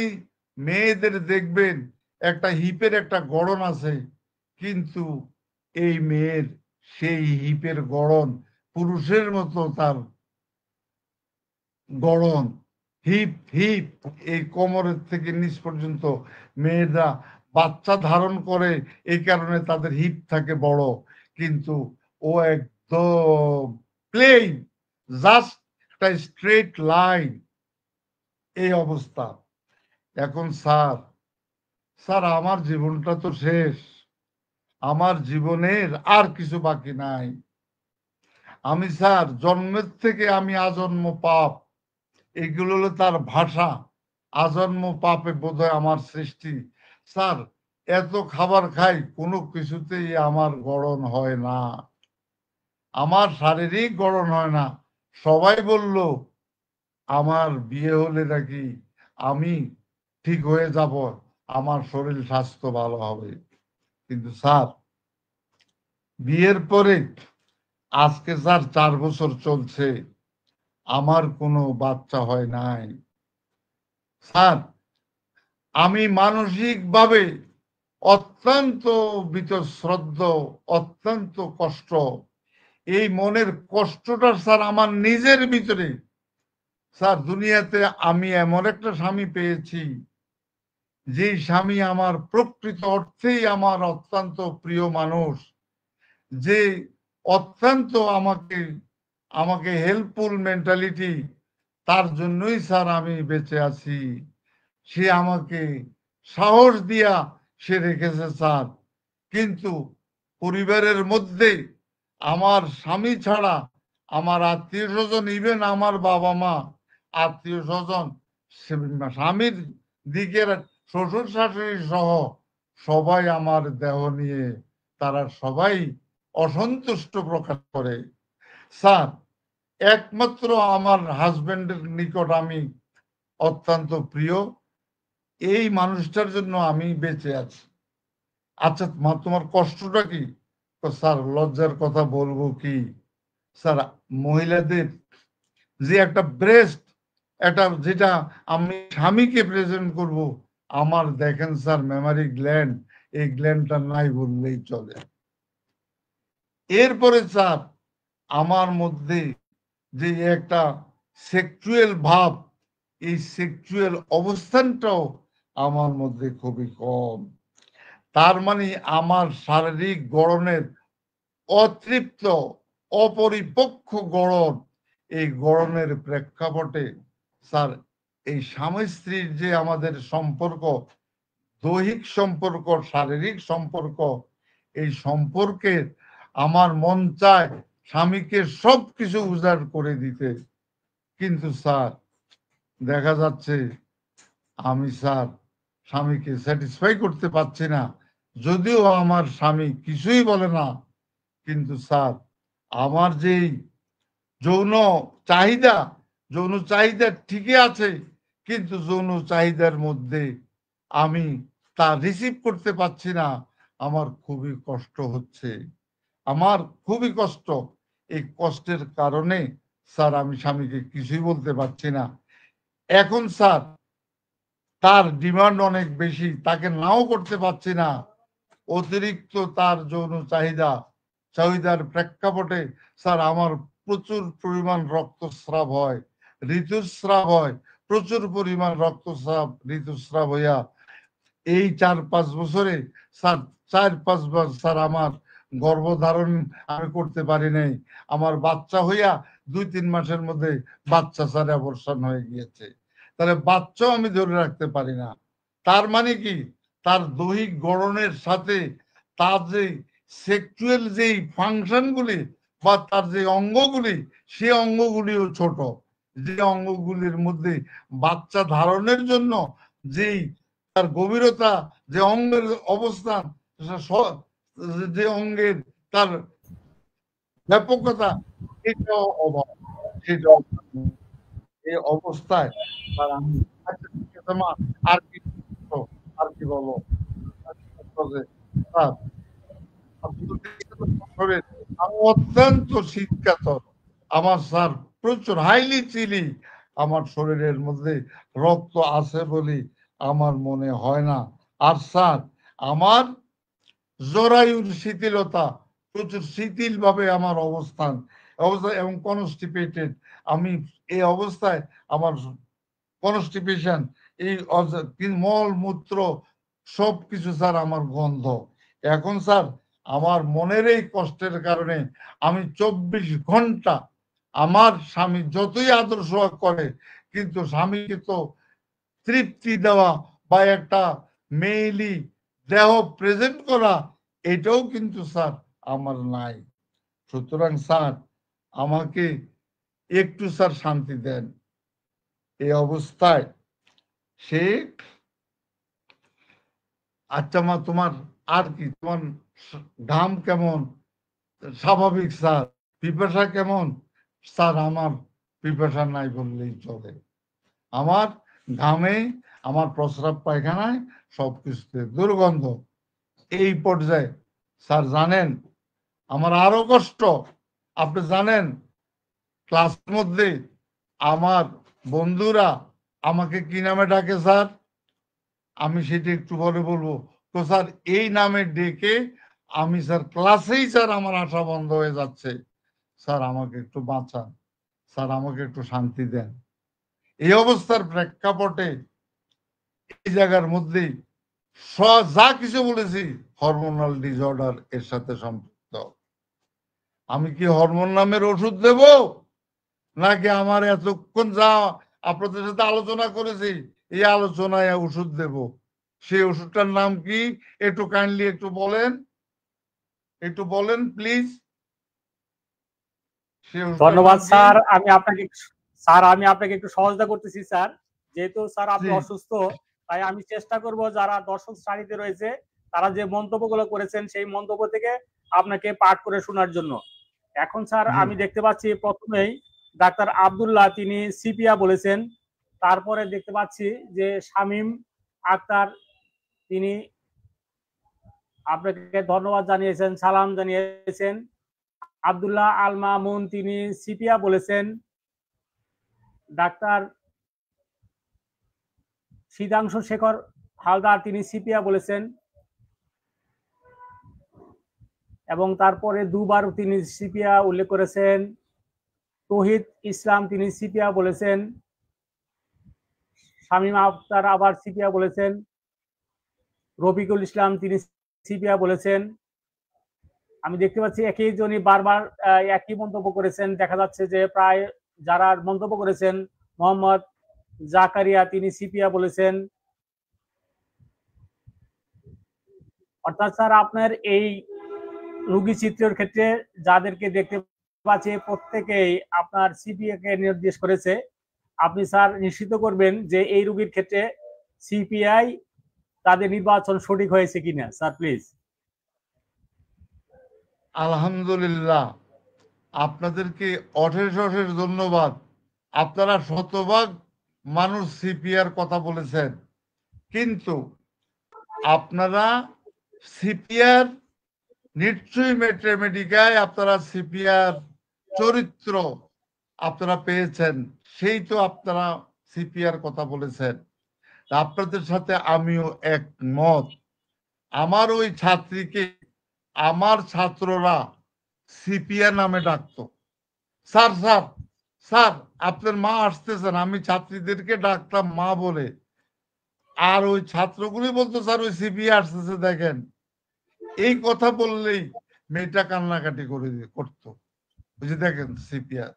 মেয়েদের দেখবেন একটা হিপের একটা গড়ন আছে, কিন্তু এই মেয়ের সেই হিপের গড়ন পুরুষের মতো, তার গড়ন হিপ হিপ এই কোমরের থেকে নিচ পর্যন্ত। মেয়েরা বাচ্চা ধারণ করে এই কারণে তাদের হিপ থাকে বড়, কিন্তু ও একদম প্লেন, জাস্ট একটা স্ট্রেট লাইন, এই অবস্থা। এখন স্যার আমার জীবনটা তো শেষ, আমার জীবনের আর কিছু বাকি নাই। আমি স্যার জন্মের থেকে আমি আজন্ম পাপ, এগুলো হলো তার ভাষা। আজন্ম পাপে বোধহয় আমার সৃষ্টি। স্যার এত খাবার খাই, কোনো কিছুতেই আমার গড়ন হয় না, আমার শারীরিক গড়ন হয় না। সবাই বলল আমার বিয়ে হলে নাকি আমি ঠিক হয়ে যাব, আমার শরীর স্বাস্থ্য ভালো হবে। কিন্তু স্যার বিয়ের পরে আজকে স্যার 4 বছর চলছে, আমার কোনো বাচ্চা হয় নাই। স্যার আমি মানসিকভাবে অত্যন্ত বীতশ্রদ্ধ, অত্যন্ত কষ্ট। এই মনের কষ্টটা স্যার আমার নিজের ভিতরে। স্যার দুনিয়াতে আমি এমন একটা স্বামী পেয়েছি, যে স্বামী আমার প্রকৃত অর্থেই আমার অত্যন্ত প্রিয় মানুষ, যে অত্যন্ত আমাকে হেল্পফুল মেন্টালিটি, তার জন্যই স্যার আমি বেঁচে আছি। সে আমাকে সাহস দিয়া সে রেখেছে স্যার। কিন্তু পরিবারের মধ্যে আমার স্বামী ছাড়া আমার আত্মীয় স্বজন, ইভেন আমার বাবা মা, আত্মীয় স্বজন, স্বামীর দিকের শ্বশুর শাশুড়ি সহ সবাই আমার দেহ নিয়ে তারা সবাই অসন্তুষ্ট প্রকাশ করে। স্যার একমাত্র আমার হাজবেন্ডের নিকট আমি অত্যন্ত প্রিয়, এই মানুষটার জন্য আমি বেঁচে আছি। আচ্ছা মা তোমার কষ্টটা কি? স্যার লজ্জার কথা বলবো কি স্যার, মহিলাদের যে একটা ব্রেস্ট, একটা যেটা আমি স্বামীকে প্রেজেন্ট করব, আমার দেখেন স্যার মেমারি গ্ল্যান্ড, এই গ্ল্যান্ডটা নাই বললেই চলে। এরপরে স্যার আমার মধ্যে যে একটা সেক্সুয়াল ভাব, এই সেক্সুয়াল অবস্থানটাও আমার মধ্যে খুবই কম। তার মানে আমার শারীরিক গড়নের অতৃপ্ত অপরিপক্ষ গড়ন, এই গড়নের প্রেক্ষাপটে স্যার এই স্বামী স্ত্রীর যে আমাদের সম্পর্ক, দৈহিক সম্পর্ক, শারীরিক সম্পর্ক, এই সম্পর্কের আমার মন চায় স্বামীকে সবকিছু উজাড় করে দিতে, কিন্তু স্যার দেখা যাচ্ছে আমি স্যার স্বামীকে স্যাটিসফাই করতে পারছি না। যদিও আমার স্বামী কিছুই বলে না, কিন্তু স্যার আমার যেই যৌন চাহিদা, যৌন চাহিদা ঠিকই আছে, কিন্তু যৌন চাহিদার মধ্যে আমি তা রিসিভ করতে পারছি না। আমার খুবই কষ্ট হচ্ছে, আমার খুবই কষ্ট। এই কষ্টের কারণে স্যার আমি স্বামীকে কিছুই বলতে পারছি না। এখন স্যার তার ডিমান্ড অনেক বেশি, তাকে নাও করতে পারছি না। অতিরিক্ত তার যৌন চাহিদার প্রেক্ষাপটে স্যার আমার প্রচুর পরিমাণ রক্তস্রাব হয়, ঋতুস্রাব হয়, প্রচুর পরিমাণ রক্তস্রাব ঋতুস্রাব হইয়া এই 4-5 বছরে স্যার 4-5 বার স্যার আমার গর্ভধারণ আমি করতে পারি নাই। আমার বাচ্চা হইয়া 2-3 মাসের মধ্যে বাচ্চা স্যার অ্যাবর্শন হয়ে গিয়েছে। তাহলে বাচ্চাও আমি ধরে রাখতে পারি না। তার মানে কি, তার দৈহিক গড়নের সাথে তার যে সেক্সুয়াল যেই ফাংশনগুলি বা তার যে অঙ্গগুলি, সে অঙ্গগুলিও ছোট। যে অঙ্গগুলির মধ্যে বাচ্চা ধারণের জন্য যেই তার গভীরতা, যে অঙ্গের অবস্থান, যে অঙ্গের তার ব্যাপকতা, সেটাও অভাব, সেটাও এই অবস্থায় আর আমি আচ্ছা, ঠিক আছে মা, আর কি আর কি বলো স্যার, আমি অত্যন্ত শীতকাতর। আমার স্যার প্রচুর হাইলি চিলি, আমার শরীরের মধ্যে রক্ত আছে বলে আমার মনে হয় না। আর স্যার আমার জরায়ুর শিথিলতা, প্রচুর শিথিল ভাবে আমার অবস্থা এবং কনস্টিপেটেড। আমি এই অবস্থায় আমার কনস্টিপেশন, এই মল মূত্র সবকিছু স্যার আমার গন্ধ। এখন স্যার আমার মনের এই কষ্টের কারণে আমি 24 ঘন্টা, আমার স্বামী যতই আদর সোহাগ করে, কিন্তু স্বামীকে তো তৃপ্তি দেওয়া বা একটা মেইলি দেহ প্রেজেন্ট করা, এটাও কিন্তু স্যার আমার নাই। সুতরাং স্যার আমাকে একটু স্যার শান্তি দেন। এই অবস্থায় সে, আচ্ছা মা তোমার আর কি, তোমার ঘাম কেমন? স্বাভাবিক স্যার। পিপাসা কেমন? স্যার আমার পিপাসা নাই বললেই চলে। আমার ঘামে, আমার প্রস্রাব পায়খানায় সবকিছুতে দুর্গন্ধ। এই পর্যায়ে স্যার জানেন আমার আরো কষ্ট। আপনি জানেন ক্লাসের মধ্যে আমার বন্ধুরা আমাকে কি নামে ডাকে স্যার? আমি সেটা একটু পরে বলবো। তো স্যার এই নামে ডেকে আমি স্যার ক্লাসেই স্যার আমার আশা বন্ধ হয়ে যাচ্ছে। স্যার আমাকে একটু বাঁচান, স্যার আমাকে একটু শান্তি দেন। এই অবস্থার প্রেক্ষাপটে এই জায়গার মধ্যে যা কিছু বলেছি হরমোনাল ডিসঅর্ডার এর সাথে সম্পৃক্ত। আমি কি হরমোন নামের ওষুধ দেব, নাকি আমার এতক্ষণ যা আপনাদের সাথে আলোচনা করেছি এই আলোচনায় ওষুধ দেব? সেই ওষুধটার নাম কি একটু কাইন্ডলি একটু বলেন, একটু বলেন প্লিজ। ধন্যবাদ স্যার। আমি আপনাকে একটু সহযোগিতা করতেছি স্যার। যেহেতু স্যার আপনি অসুস্থ, তাই আমি চেষ্টা করব যারা দর্শক শ্রেণীতে রয়েছে তারা যে মন্তব্যগুলো করেছেন সেই মন্তব্য থেকে আপনাকে পাঠ করে শোনার জন্য। এখন স্যার আমি দেখতে পাচ্ছি প্রথমেই ডাক্তার আব্দুল্লাহ তিনি সিপিয়া বলেছেন। তারপরে দেখতে পাচ্ছি যে শামীম আক্তার তিনি আপনাকে ধন্যবাদ জানিয়েছেন, সালাম জানিয়েছেন। আব্দুল্লাহ আল মামুন তিনি সিপিয়া বলেছেন। ডাক্তার সিদ্ধাংশু শেখর হালদার তিনি সিপিয়া বলেছেন এবং তারপরে দুবার তিনি সিপিয়া উল্লেখ করেছেন। তৌহিদ ইসলাম তিনি সিপিয়া বলেছেন। শামীম আক্তার আবার সিপিয়া বলেছেন। রফিকুল ইসলাম তিনি সিপিয়া বলেছেন। আমি দেখতে পাচ্ছি একই জনই বারবার একই মন্তব্য করেছেন। দেখা যাচ্ছে যে প্রায় যারা মন্তব্য করেছেন, মোহাম্মদ জাকারিয়া তিনি সিপিয়া বলেছেন। অর্থাৎ স্যার আপনার এই রোগী চিত্রের ক্ষেত্রে যাদেরকে দেখতে পাচ্ছি প্রত্যেকেই আপনার সিপিএ কে নির্দেশ করেছে। আপনি স্যার নিশ্চিত করবেন যে এই রোগীর ক্ষেত্রে সিপিআই তাদের নির্বাচন সঠিক হয়েছে কিনা স্যার প্লিজ। আলহামদুলিল্লাহ, আপনাদেরকে অশেষ অশেষ ধন্যবাদ। আপনারা শতভাগ মানুষ সিপিআর কথা বলেছেন, কিন্তু আপনারা সিপিআর নিশ্চয়ই ম্যাথমেটিকায় আপনারা সিপিআর চরিত্র আপনারা পেয়েছেন, সেই তো আপনারা সিপিআর কথা বলেছেন। আপনাদের সাথে আমিও একমত। আমার ওই ছাত্রীকে আমার ছাত্ররা সিপিআর নামে ডাকতো। স্যার স্যার স্যার আপনার মা আসতেছেন, আমি ছাত্রীদেরকে ডাকতাম মা বলে, আর ওই ছাত্রগুলি বলতো স্যার ওই সিপিআর আসতেছে দেখেন। এই কথা বললেই মেয়েটা কান্নাকাটি করতো, বুঝে দেখেন সিপিআর।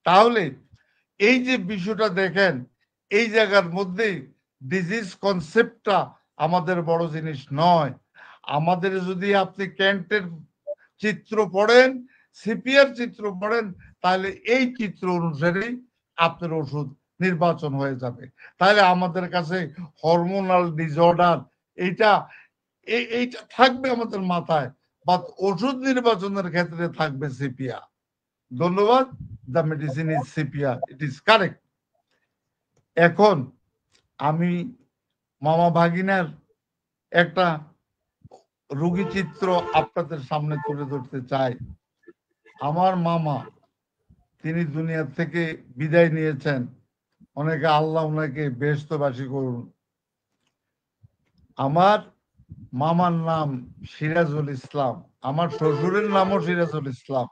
তাহলে এই যে বিষয়টা দেখেন, এই জায়গার মধ্যে ডিজিজ কনসেপ্টটা আমাদের বড় জিনিস নয়। আমাদের যদি আপনি ক্যান্টের চিত্র পড়েন, সিপিআর চিত্র পড়েন, তাহলে এই চিত্র অনুসারেই আপনার ওষুধ নির্বাচন হয়ে যাবে। তাহলে আমাদের কাছে হরমোনাল ডিসঅর্ডার এইটা এইটা থাকবে আমাদের মাথায়, বা ওষুধ নির্বাচনের ক্ষেত্রে থাকবে সিপিআর। ধন্যবাদ। The medicine is CPR, it is correct. এখন আমি মামা ভাগিনার একটা রোগী চিত্র আপনাদের সামনে তুলে ধরতে চাই। আমার মামা তিনি দুনিয়া থেকে বিদায় নিয়েছেন, অনেকে আল্লাহ ওনাকে বেহেশতবাসী করুন। আমার মামার নাম সিরাজুল ইসলাম, আমার শ্বশুরের নামও সিরাজুল ইসলাম।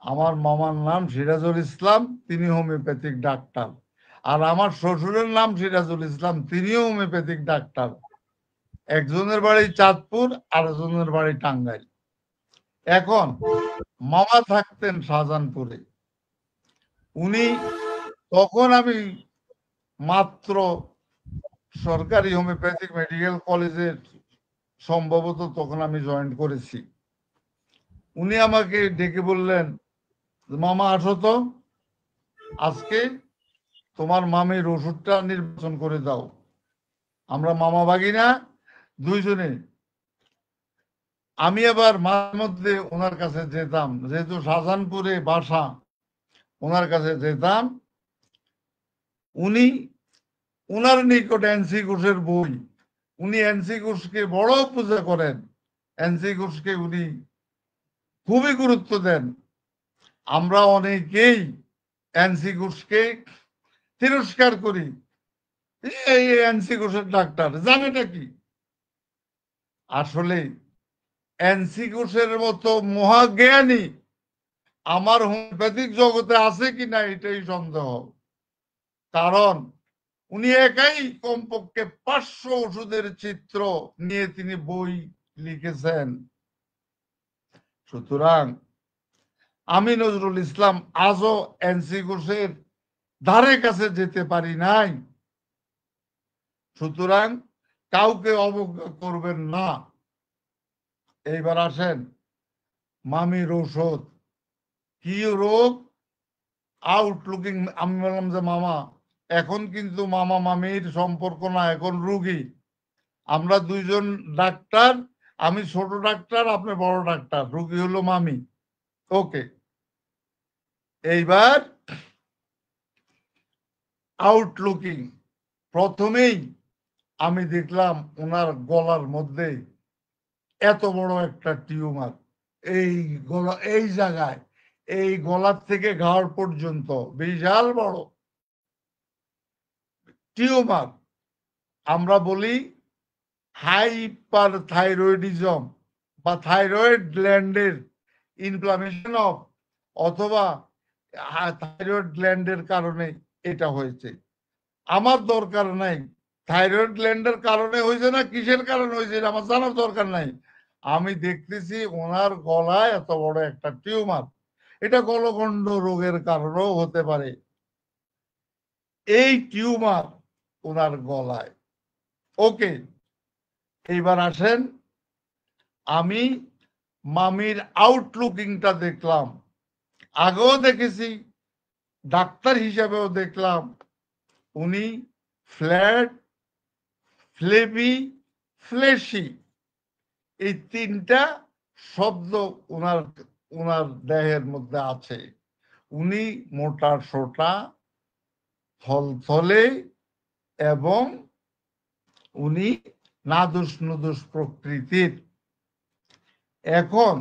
আমার মামার নাম সিরাজুল ইসলাম, তিনি হোমিওপ্যাথিক ডাক্তার। আর আমার শ্বশুরের নাম সিরাজুল ইসলাম, তিনিও হোমিওপ্যাথিক ডাক্তার। একজনের বাড়ি চাঁদপুর, আরেকজনের বাড়ি টাঙ্গাইল। এখন মামা থাকতেন শাহজাহানপুরে। উনি তখন আমি মাত্র সরকারি হোমিওপ্যাথিক মেডিকেল কলেজের সম্ভবত তখন আমি জয়েন করেছি। উনি আমাকে ডেকে বললেন, মামা আসো তো, আজকে তোমার মামির ওষুধটা নির্বাচন করে দাও। আমরা মামা ভাগিনা দুইজনে। আমি আবার মাঝে মধ্যে ওনার কাছে যেতাম, যেহেতু শাহজাহানপুরে বাসা, ওনার কাছে যেতাম। উনি ওনার নিকট এনসি ঘোষের বই, উনি এনসি ঘোষকে বড় পূজা করেন, এনসি ঘোষকে উনি খুবই গুরুত্ব দেন। আমরা অনেকেই এনসি ঘোষকে তিরস্কার করি, এই এনসি ঘোষের ডাক্তার জানেটা কি। আসলে এনসি ঘোষের মতো মহাজ্ঞানী আমার হোমিওপ্যাথিক জগতে আছে কিনা এটাই সন্দেহ। কারণ উনি একাই কমপক্ষে 500 ওষুধের চিত্র নিয়ে তিনি বই লিখেছেন। সুতরাং আমি নজরুল ইসলাম আজও এনসি ঘোষের ধারে কাছে যেতে পারি নাই। সুতরাং কাউকে অবজ্ঞা করবেন না। এইবার আসেন মামির ঔষধ কি রোগ আউটলুকিং। আমি বললাম যে মামা এখন কিন্তু মামা মামির সম্পর্ক না, এখন রুগী। আমরা দুইজন ডাক্তার, আমি ছোট ডাক্তার, আপনি বড় ডাক্তার, রুগী হলো মামি। ওকে, এইবার আউটলুকিং প্রথমেই আমি দেখলাম ওনার গলার মধ্যে এত বড় একটা টিউমার। এই গলা, এই জায়গায়, এই গলার থেকে ঘাড় পর্যন্ত বিশাল বড় টিউমার। আমরা বলি হাইপার থাইরয়েডিজম বা থাইরয়েড গ্ল্যান্ডের ইনফ্লামেশন অফ, অথবা থাইরয়েড গ্ল্যান্ডের কারণে এটা হয়েছে। আমার দরকার নাই থাইরয়েড গ্ল্যান্ডের কারণে হয়েছে না কিসের কারণে হয়েছে আমার জানার দরকার নাই। আমি দেখতেছি ওনার গলায় এত বড় একটা টিউমার, এটা গলগণ্ড রোগের কারণেও হতে পারে। এই টিউমার ওনার গলায়। ওকে, এইবার আসেন, আমি মামির আউটলুকিংটা দেখলাম, আগেও দেখেছি, ডাক্তার হিসাবেও দেখলাম। উনি ফ্ল্যাট, ফ্লেবি, ফ্লেশি, এই তিনটা শব্দ ওনার ওনার দেহের মধ্যে আছে। উনি মোটা সোটা, থলথলে এবং উনি নাদুস নুদুস প্রকৃতির। এখন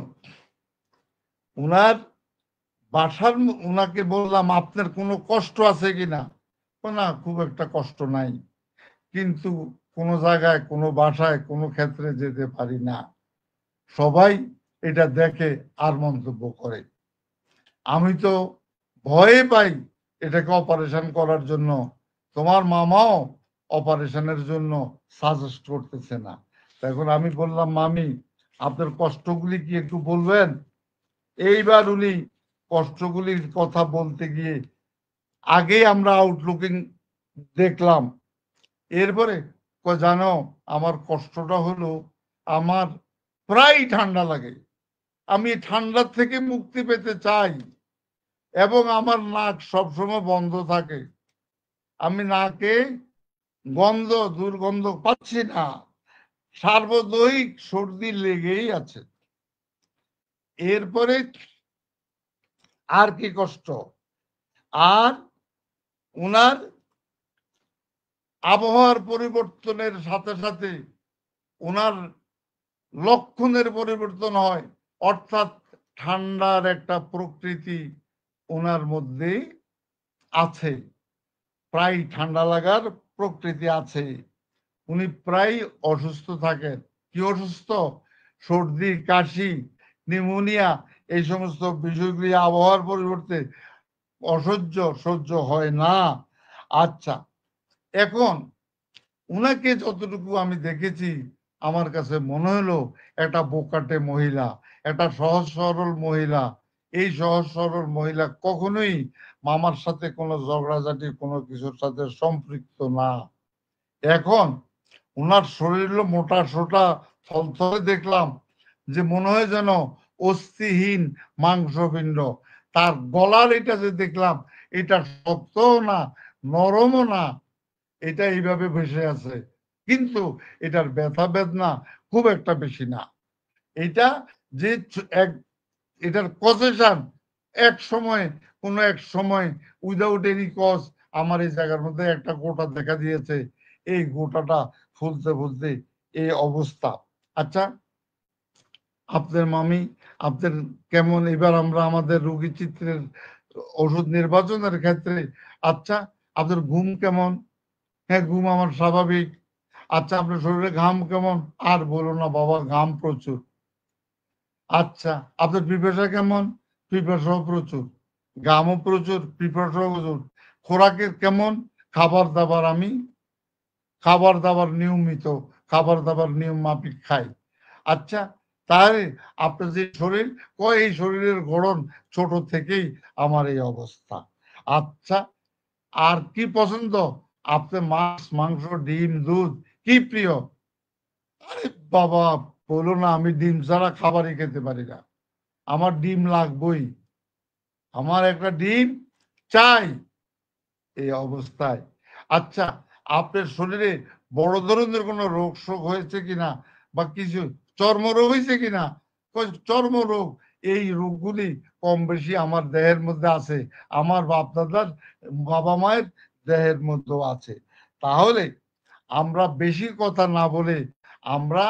উনার বাসার উনাকে বললাম আপনার কোনো কষ্ট আছে কিনা, না খুব একটা কষ্ট নাই, কিন্তু কোনো জায়গায় কোনো বাসায় কোনো ক্ষেত্রে যেতে পারি না, সবাই এটা দেখে আর মন্তব্য করে। আমি তো ভয়ে পাই এটাকে অপারেশন করার জন্য, তোমার মামাও অপারেশনের জন্য সাজেস্ট করতেছে না। এখন আমি বললাম মামি আপনার কষ্টগুলি কি একটু বলবেন। এইবার উনি কষ্টগুলির কথা বলতে গিয়ে আগে আমরা আউটলুকিং দেখলাম, এরপরে জানো আমার কষ্টটা হলো আমার প্রায় ঠান্ডা লাগে, আমি ঠান্ডার থেকে মুক্তি পেতে চাই এবং আমার নাক সবসময় বন্ধ থাকে, আমি নাকে গন্ধ দুর্গন্ধ পাচ্ছি না, সার্বদৈহিক সর্দি লেগেই আছে। এরপরে আর কি কষ্ট, আর উনার আবহাওয়ার পরিবর্তনের সাথে সাথে উনার লক্ষণের পরিবর্তন হয়, অর্থাৎ ঠান্ডার একটা প্রকৃতি ওনার মধ্যে আছে, প্রায় ঠান্ডা লাগার প্রকৃতি আছে। উনি প্রায় অসুস্থ থাকেন। কি অসুস্থ? সর্দি, কাশি, নিউমোনিয়া, এই সমস্ত বিষয়গুলি আবহাওয়ার পরিবর্তে সহ্য হয় না। আচ্ছা, এখন উনাকে যতটুকু আমি দেখেছি আমার কাছে মনে হলো একটা বোকাটে মহিলা, একটা সহজ সরল মহিলা। এই সহজ সরল মহিলা কখনোই মামার সাথে কোনো ঝগড়াঝাটি কোনো কিছুর সাথে সম্পৃক্ত না। এখন উনার শরীর মোটা সোটা থলথলে দেখলাম, যে মনে হয় যেন অস্থিহীন মাংসপিণ্ড। তার গলার এটা যে দেখলাম, এটা শক্তও না নরমও না, এটা এইভাবে ভেসে আছে, কিন্তু এটার ব্যথা বেদনা খুব একটা বেশি না। এটা যে এটার কজেশন এক সময় কোন এক সময় উইদাউট এনি কজ আমার এই জায়গার মধ্যে একটা গোটা দেখা দিয়েছে, এই গোটাটা ফুলতে ফুলতে এই অবস্থা। আচ্ছা, আপনার মামি আপনার কেমন? এবার আমরা আমাদের রোগী চিত্রের ওষুধ নির্বাচনের ক্ষেত্রে, আচ্ছা আপনার ঘুম কেমন? হ্যাঁ, ঘুম আমার স্বাভাবিক। আচ্ছা, আপনার শরীরে ঘাম কেমন? আর বলো না বাবা, ঘাম প্রচুর। আচ্ছা, আপনার পিপাসা কেমন? পিপাসাও প্রচুর, ঘামও প্রচুর, পিপাসাও প্রচুর। খোরাকের কেমন? খাবার দাবার নিয়মিত, খাবার দাবার নিয়ম মাফিক খাই। আচ্ছা, তাহলে আপনার যে শরীর, এই শরীরের গড়ন ছোট থেকেই আমার এই অবস্থা। আচ্ছা, আর কি পছন্দ? আপনার মাছ, মাংস, ডিম, দুধ কি প্রিয়? আরে বাবা বলো না, আমি ডিম ছাড়া খাবারই খেতে পারি না, আমার ডিম লাগবেই, আমার একটা ডিম চাই এই অবস্থায়। আচ্ছা, আপনার শরীরে বড় ধরনের কোনো রোগ শোক হয়েছে কিনা, বা কিছু চর্মরোগ হয়েছে কিনা? চর্মরোগ, এই রোগগুলি কম বেশি আমার দেহের মধ্যে আছে, আমার বাপ দাদার বাবা মায়ের দেহের মধ্যেও আছে। তাহলে আমরা বেশি কথা না বলে আমরা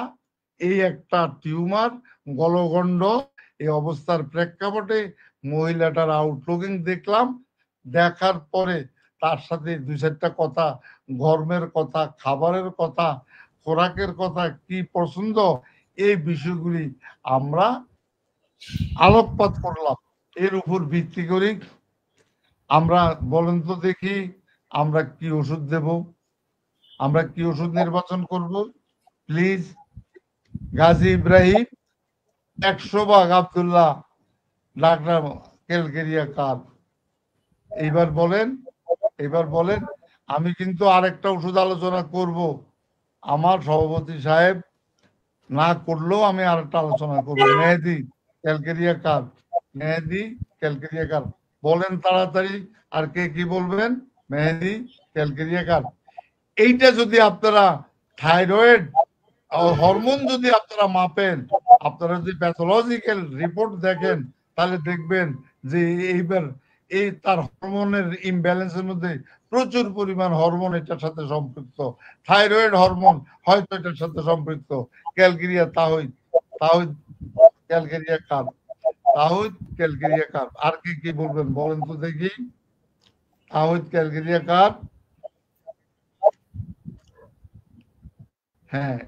এই একটা টিউমার গলগণ্ড এই অবস্থার প্রেক্ষাপটে মহিলাটার আউটলুকিং দেখলাম, দেখার পরে তার সাথে দুই চারটা কথা, গরমের কথা, খাবারের কথা, খোরাকের কথা, কি পছন্দ, এই বিষয়গুলি আমরা আলোকপাত করলাম। এর উপর ভিত্তি করি আমরা, বলেন তো দেখি, আমরা কি ওষুধ দেব, আমরা কি ওষুধ নির্বাচন করব। প্লিজ গাজী ইব্রাহিম 100 ভাগ, আব্দুল্লাহ ডাক্তার কেলকেরিয়া কার। এইবার বলেন, এবার বলেন। আমি কিন্তু আরেকটা ওষুধ আলোচনা করব, আমার সভাপতি সাহেব না করলেও আমি আরেকটা আলোচনা করব। মেহেদি ক্যালকেরিয়া কার, মেহেদি ক্যালকেরিয়া কার, বলেন তাড়াতাড়ি। আর কে কি বলবেন? মেহেদি ক্যালকেরিয়া কার। এইটা যদি আপনারা থাইরয়েড হরমোন যদি আপনারা মাপেন, আপনারা যদি প্যাথোলজিক্যাল রিপোর্ট দেখেন, তাহলে দেখবেন যে এইবার এই তার হরমোনের ইমব্যালেন্সের মধ্যে প্রচুর পরিমাণ হরমোন এটার সাথে সম্পৃক্ত। থাইরয়েড হরমোন হয়তো এটার সাথে সম্পৃক্ত। ক্যালকেরিয়া তাহিদ, তাহিদ ক্যালকেরিয়া কার, তাহিদ ক্যালকেরিয়া কার। আর কি কি বলবেন বলেন তো দেখি। তাহিদ ক্যালকেরিয়া কার। হ্যাঁ,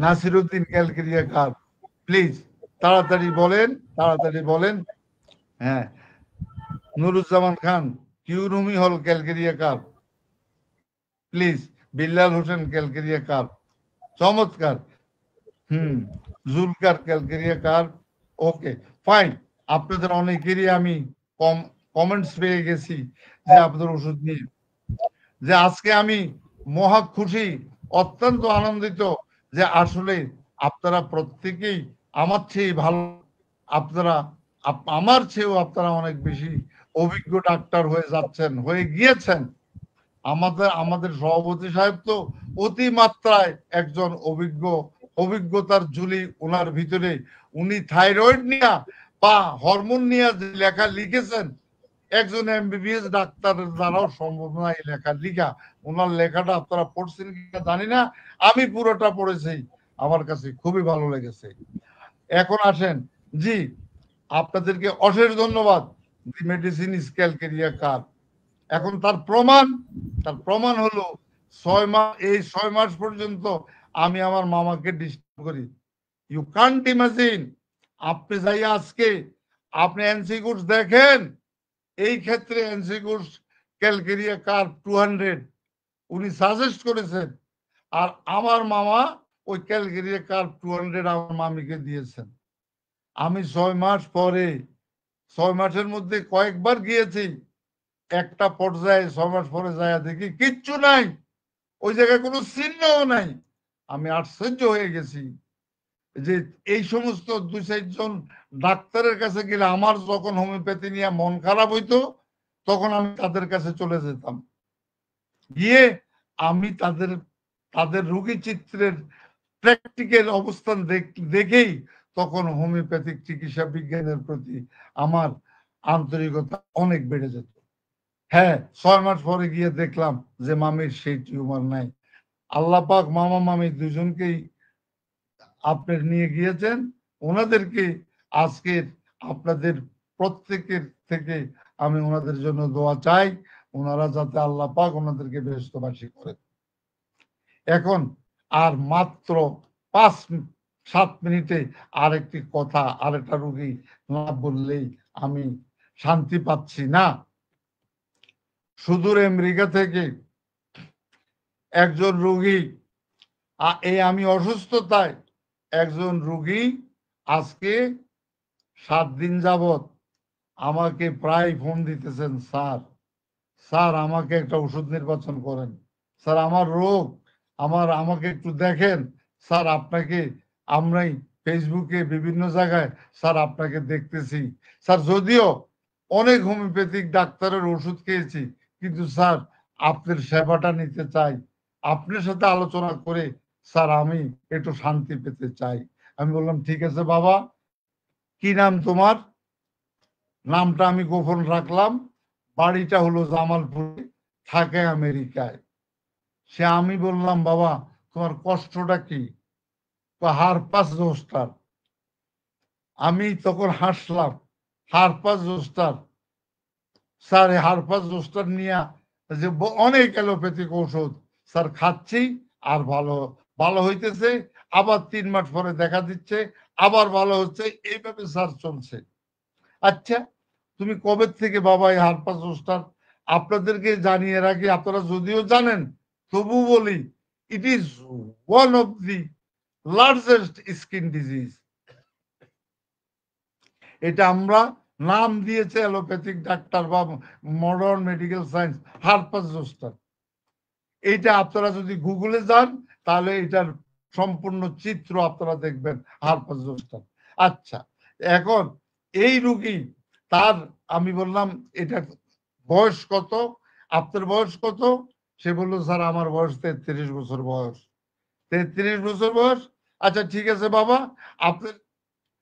নাসিরউদ্দিন ক্যালকেরিয়া কার। প্লিজ তাড়াতাড়ি বলেন, তাড়াতাড়ি বলেন। হ্যাঁ, নুরুজ্জামান খান কিউরুমি হল calcarea carb. Please Billal Hossain calcarea carb. চমৎকার। Zulkar calcarea carb. Okay fine. আপনাদের অনেকেরই আমি কমেন্টস পেয়ে গেছি যে আপনাদের ওষুধ নিয়ে, যে আজকে আমি মহা খুশি, অত্যন্ত আনন্দিত যে আসলে আপনারা প্রত্যেকেই আমার চেয়ে ভালো, আপনারা আমার চেয়েও আপনারা অনেক বেশি অভিজ্ঞ ডাক্তার হয়ে যাচ্ছেন, হয়ে গিয়েছেন। আমাদের সভাপতি সাহেব তো অতিমাত্রায় একজন অভিজ্ঞতার ঝুলি ওনার ভিতরে। উনি থাইরয়েড নিয়ে বা হরমোন নিয়ে যে লেখা লিখেছেন, একজন এমবিবিএস ডাক্তারের দ্বারাও সম্ভব না এই লেখা লিখা। ওনার লেখাটা আপনারা পড়ছেন কিনা জানি না, আমি পুরোটা পড়েছি, আমার কাছে খুবই ভালো লেগেছে। এখন আসেন, জি আপনাদেরকে অশেষ ধন্যবাদ। দি মেডিসিন ইজ ক্যালকেরিয়া কার। এখন তার প্রমাণ হলো 6 মাস, এই 6 মাস পর্যন্ত আমি আমার মামাকে ডিস্টার্ব করি। You can't imagine. আপনি যাই আজকে আপনি এনসিগুডস দেখেন, এই ক্ষেত্রে এনসিগুডস ক্যালকেরিয়া কার 200 উনি সাজেস্ট করেছেন, আর আমার মামা ওই ক্যালকেরিয়া কার 200 আমার মামিকে দিয়েছেন। আমি 6 মাস পরে, 6 মাসের মধ্যে কয়েকবার গিয়েছি, একটা পর্যায়ে 6 মাস পরে যায় দেখি কিচ্ছু নাই, ওই জায়গায় কোনো চিহ্নও নাই। আমি আশ্চর্য হয়ে গেছি যে এই সমস্ত 2-4 জন ডাক্তারের কাছে গেলে আমার যখন হোমিওপ্যাথি নিয়ে মন খারাপ হইতো, তখন আমি তাদের কাছে চলে যেতাম, গিয়ে আমি তাদের রোগী চিত্রের প্র্যাকটিক্যাল অবস্থান দেখেই তখন হোমিওপ্যাথিক চিকিৎসা বিজ্ঞানের প্রতি আমার আন্তরিকতা অনেক বেড়ে যেত। হ্যাঁ, 6 মাস পরে গিয়ে দেখলাম যে মামির সেই টিউমার নাই। আল্লাহ পাক মামা মামি দুজনকেই আপনার নিয়ে গিয়েছেন। ওনাদেরকে আজকের আপনাদের প্রত্যেকের থেকে আমি ওনাদের জন্য দোয়া চাই, ওনারা যাতে আল্লাহ পাক ওনাদেরকে বেহেশতবাসী করে। এখন আর মাত্র 5-7 মিনিটে আরেকটি কথা, আরেকটা রোগী না বললেই আমি শান্তি পাচ্ছি না। সুদূর আমেরিকা থেকে একজন রোগী, এই আমি অসুস্থতায় একজন রোগী আজকে 7 দিন যাবত আমাকে প্রায় ফোন দিতেছেন, স্যার স্যার আমাকে একটা ওষুধ নির্বাচন করেন, স্যার আমার রোগ, আমাকে একটু দেখেন, স্যার আপনাকে আমরাই ফেসবুকে বিভিন্ন জায়গায় স্যার আপনাকে দেখতেছি, স্যার যদিও অনেক হোমিওপ্যাথিক ডাক্তারের ওষুধ খেয়েছি, কিন্তু স্যার আপনার সেবাটা নিতে চাই, আপনার সাথে আলোচনা করে স্যার আমি একটু শান্তি পেতে চাই। আমি বললাম ঠিক আছে বাবা, কি নাম তোমার? নামটা আমি গোপন রাখলাম। বাড়িটা হলো জামালপুরে, থাকে আমেরিকায়। সে, আমি বললাম বাবা তোমার কষ্টটা কি? হারপাস জোস্টার। আমি তখন হাসলাম, হারপাস জোস্টার? স্যার এই হারপাস জোস্টার নিয়ে যে অনেক অ্যালোপ্যাথিক ওষুধ স্যার খাচ্ছি, আর ভালো হইতেছে, আবার 3 মাস পরে দেখা দিচ্ছে, আবার ভালো হচ্ছে, এইভাবে স্যার চলছে। আচ্ছা তুমি কবে থেকে বাবা এই হারপাস জোস্টার আপনাদেরকে জানিয়ে রাখি, আপনারা যদিও জানেন তবু বলি, it is one of the largest skin disease. এটা আমরা নাম দিয়েছে অ্যালোপ্যাথিক ডাক্তার বা মডার্ন মেডিকেল সায়েন্স হারপাস জোস্টার। এইটা আপনারা যদি গুগলে যান তাহলে এটার সম্পূর্ণ চিত্র আপনারা দেখবেন, হারপাস জোস্টার। আচ্ছা, এখন এই রোগী, তার আমি বললাম এটা বয়স কত, আপনার বয়স কত? সে বললো স্যার আমার বয়স 33 বছর বয়স। 33 বছর বয়স, আচ্ছা ঠিক আছে বাবা, আপনার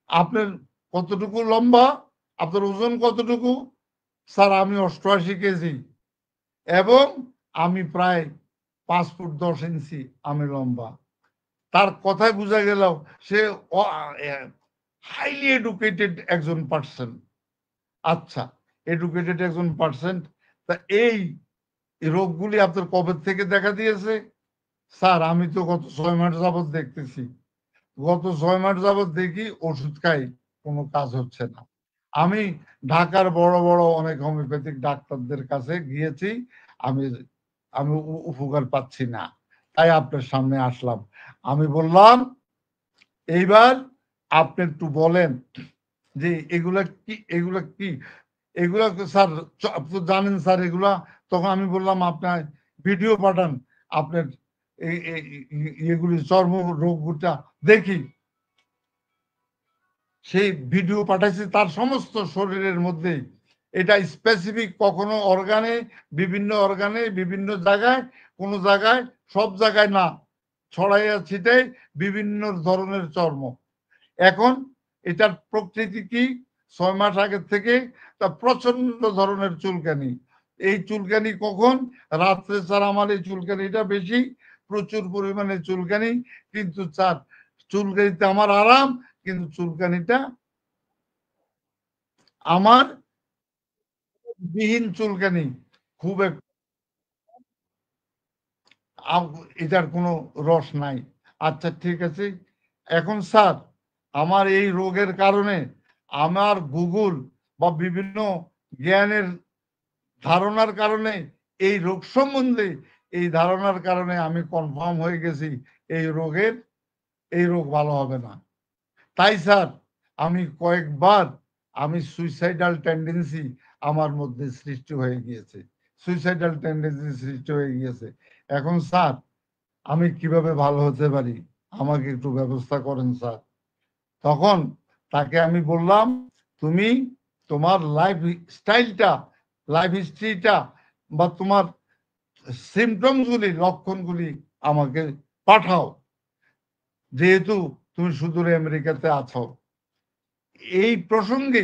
আপনার কতটুকু লম্বা, আপনার ওজন কতটুকু? স্যার আমি 88 কেজি এবং আমি প্রায় 5 ফুট 10 ইঞ্চি আমি লম্বা। তার কথায় বোঝা গেল সে হাইলি এডুকেটেড একজন পার্সন। আচ্ছা, এডুকেটেড একজন পার্সন, তা এই রোগগুলি আপনার কবে থেকে দেখা দিয়েছে? স্যার আমি তো গত 6 মাস যাবত দেখতেছি। গত 6 মাস যাবত দেখি ওষুধ খাই, কোনো কাজ হচ্ছে না। আমি ঢাকার বড় বড় অনেক হোমিওপ্যাথিক ডাক্তারদের কাছে গিয়েছি, আমি আমি উপকার পাচ্ছি না, তাই আপনার সামনে আসলাম। আমি বললাম এইবার আপনি একটু বলেন যে এগুলা কি, এগুলা কি, এগুলা স্যার আপনি জানেন স্যার এগুলা। তখন আমি বললাম আপনার ভিডিও পাঠান, আপনার এগুলি চর্ম রোগটা দেখি। সেই ভিডিও পাঠাইছি, তার সমস্ত শরীরের মধ্যে এটা স্পেসিফিক, কখনো অর্গানে, বিভিন্ন অর্গানে, বিভিন্ন জায়গায়, কোন জায়গায়, সব জায়গায় না, ছড়াইয়া ছিটাই বিভিন্ন ধরনের চর্ম। এখন এটার প্রকৃতি কি? 6 মাস আগের থেকে তা প্রচন্ড ধরনের চুলকানি। এই চুলকানি কখন? রাত্রে স্যার আমার এই চুলকানিটা বেশি, প্রচুর পরিমাণে চুলকানি, কিন্তু স্যার চুলকানিতে আমার আরাম, কিন্তু চুলকানিটা আমার বিহীন চুলকানি, খুব এটার কোনো রস নাই। আচ্ছা ঠিক আছে, এখন স্যার আমার এই রোগের কারণে আমার গুগল বা বিভিন্ন জ্ঞানের ধারণার কারণে, এই রোগ সম্বন্ধে এই ধারণার কারণে আমি কনফার্ম হয়ে গেছি এই রোগ ভালো হবে না। তাই স্যার আমি কয়েকবার আমি সুইসাইডাল টেন্ডেন্সি আমার মধ্যে সৃষ্টি হয়ে গিয়েছে, সুইসাইডাল টেন্ডেন্সি সৃষ্টি হয়ে গিয়েছে। এখন স্যার আমি কিভাবে ভালো হতে পারি, আমাকে একটু ব্যবস্থা করেন স্যার। তখন তাকে আমি বললাম তুমি তোমার লাইফ স্টাইলটা, লাইফ হিস্ট্রিটা বা তোমার সিমটমসগুলি, লক্ষণগুলি আমাকে পাঠাও, যেহেতু তুমি সুদূর আমেরিকাতে আছো। এই প্রসঙ্গে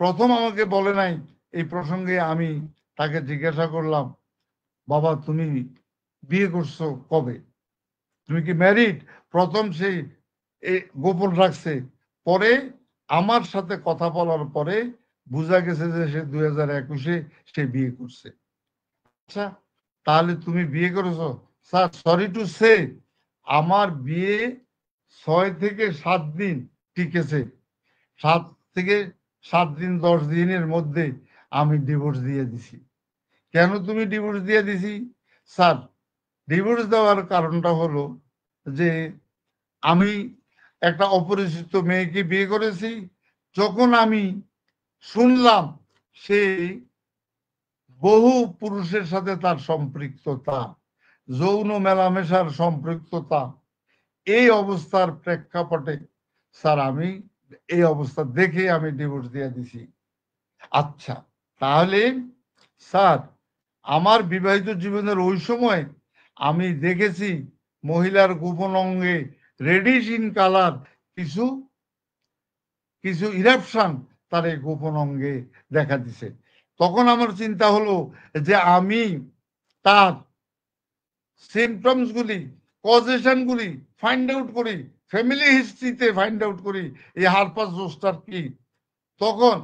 প্রথম আমাকে বলে নাই, এই প্রসঙ্গে আমি তাকে জিজ্ঞাসা করলাম বাবা তুমি বিয়ে করছো কবে, তুমি কি ম্যারিড? প্রথম সেই গোপন রাখছে, পরে আমার সাথে কথা বলার পরে বোঝা গেছে যে সে 2021-এ সে বিয়ে করছে। আচ্ছা তাহলে তুমি বিয়ে করেছো? স্যার সরি টু সে আমার বিয়ে 6 থেকে 7 দিন টিকেছে, 7 থেকে 7 দিন 10 দিনের মধ্যে আমি ডিভোর্স দিয়ে দিছি। কেন তুমি ডিভোর্স দিয়ে দিছি? স্যার ডিভোর্স দেওয়ার কারণটা হলো যে আমি একটা অপরিচিত মেয়েকে বিয়ে করেছি। যখন আমি শুনলাম সে বহু পুরুষের সাথে তার সম্পৃক্ততা, যৌন মেলামেশার সম্পৃক্ততা, এই অবস্থার প্রেক্ষাপটে স্যার আমি এই অবস্থা দেখে আমি ডিভোর্স দিয়ে দিছি। আচ্ছা তাহলে স্যার আমার বিবাহিত জীবনের ওই সময় আমি দেখেছি মহিলার গোপন অঙ্গে রেডিশ ইন কালার কিছু কিছু ইরাপশন তার এই গোপন অঙ্গে দেখা দিছে। তখন আমার চিন্তা হলো যে আমি তার সিমটমস গুলি, কজেশন গুলি ফাইন্ড আউট করি, ফ্যামিলি হিস্ট্রিতে ফাইন্ড আউট করি এই হারপাস জোস্টার কি। তখন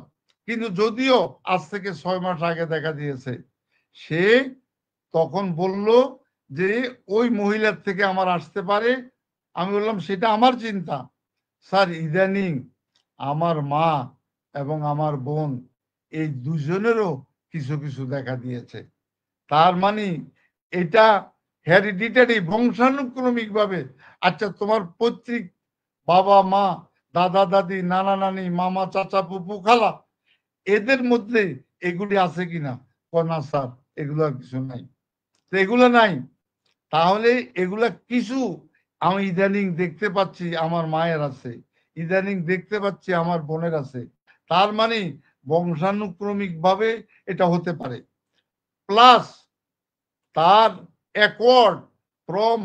কিন্তু যদিও আজ থেকে 6 মাস আগে দেখা দিয়েছে, সে তখন বলল যে ওই মহিলার থেকে আমার আসতে পারে। আমি বললাম সেটা আমার চিন্তা। স্যার ইদানিং আমার মা এবং আমার বোন এই দুজনেরও কিছু কিছু দেখা দিয়েছে। তার মানে এটা হেরিডিটারি, বংশানুক্রমিক ভাবে। আচ্ছা, তোমার পৈতৃক বাবা মা, দাদা দাদি, নানা নানি, মামা চাচা ফুপু খালা, এদের মধ্যে এগুলি আছে কিনা? না স্যার, এগুলো আর কিছু নাই। তো এগুলো নাই, তাহলে এগুলা কিছু আমি ইদানিং দেখতে পাচ্ছি আমার মায়ের আছে, ইদানিং দেখতে পাচ্ছি আমার বোনের আছে। তার মানে বংশানুক্রমিক ভাবে এটা হতে পারে। প্লাস তার accord from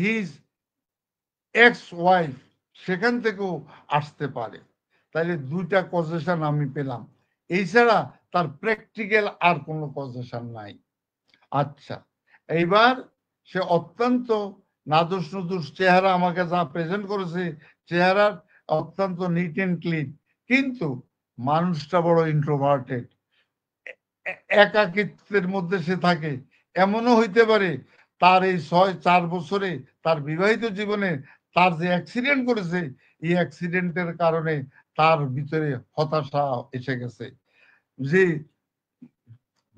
his ex wife, সেখান থেকেও আসতে পারে। তাহলে দুইটা কজেশন আমি পেলাম, এছাড়া তার প্র্যাকটিক্যাল আর কোনো কজেশন নাই। আচ্ছা, এইবার সে অত্যন্ত নাদুস নুদুস চেহারা আমাকে যা প্রেজেন্ট করেছে, চেহারার অত্যন্ত নিট এন্ড ক্লিন, কিন্তু মানুষটা বড় ইন্ট্রোভার্টেড, একাকিত্বের মধ্যে সে থাকে। এমনও হইতে পারে তার এই 4 বছরে তার বিবাহিত জীবনে তার যে অ্যাক্সিডেন্ট করেছে, এই অ্যাক্সিডেন্টের কারণে তার ভিতরে হতাশা এসে গেছে, যে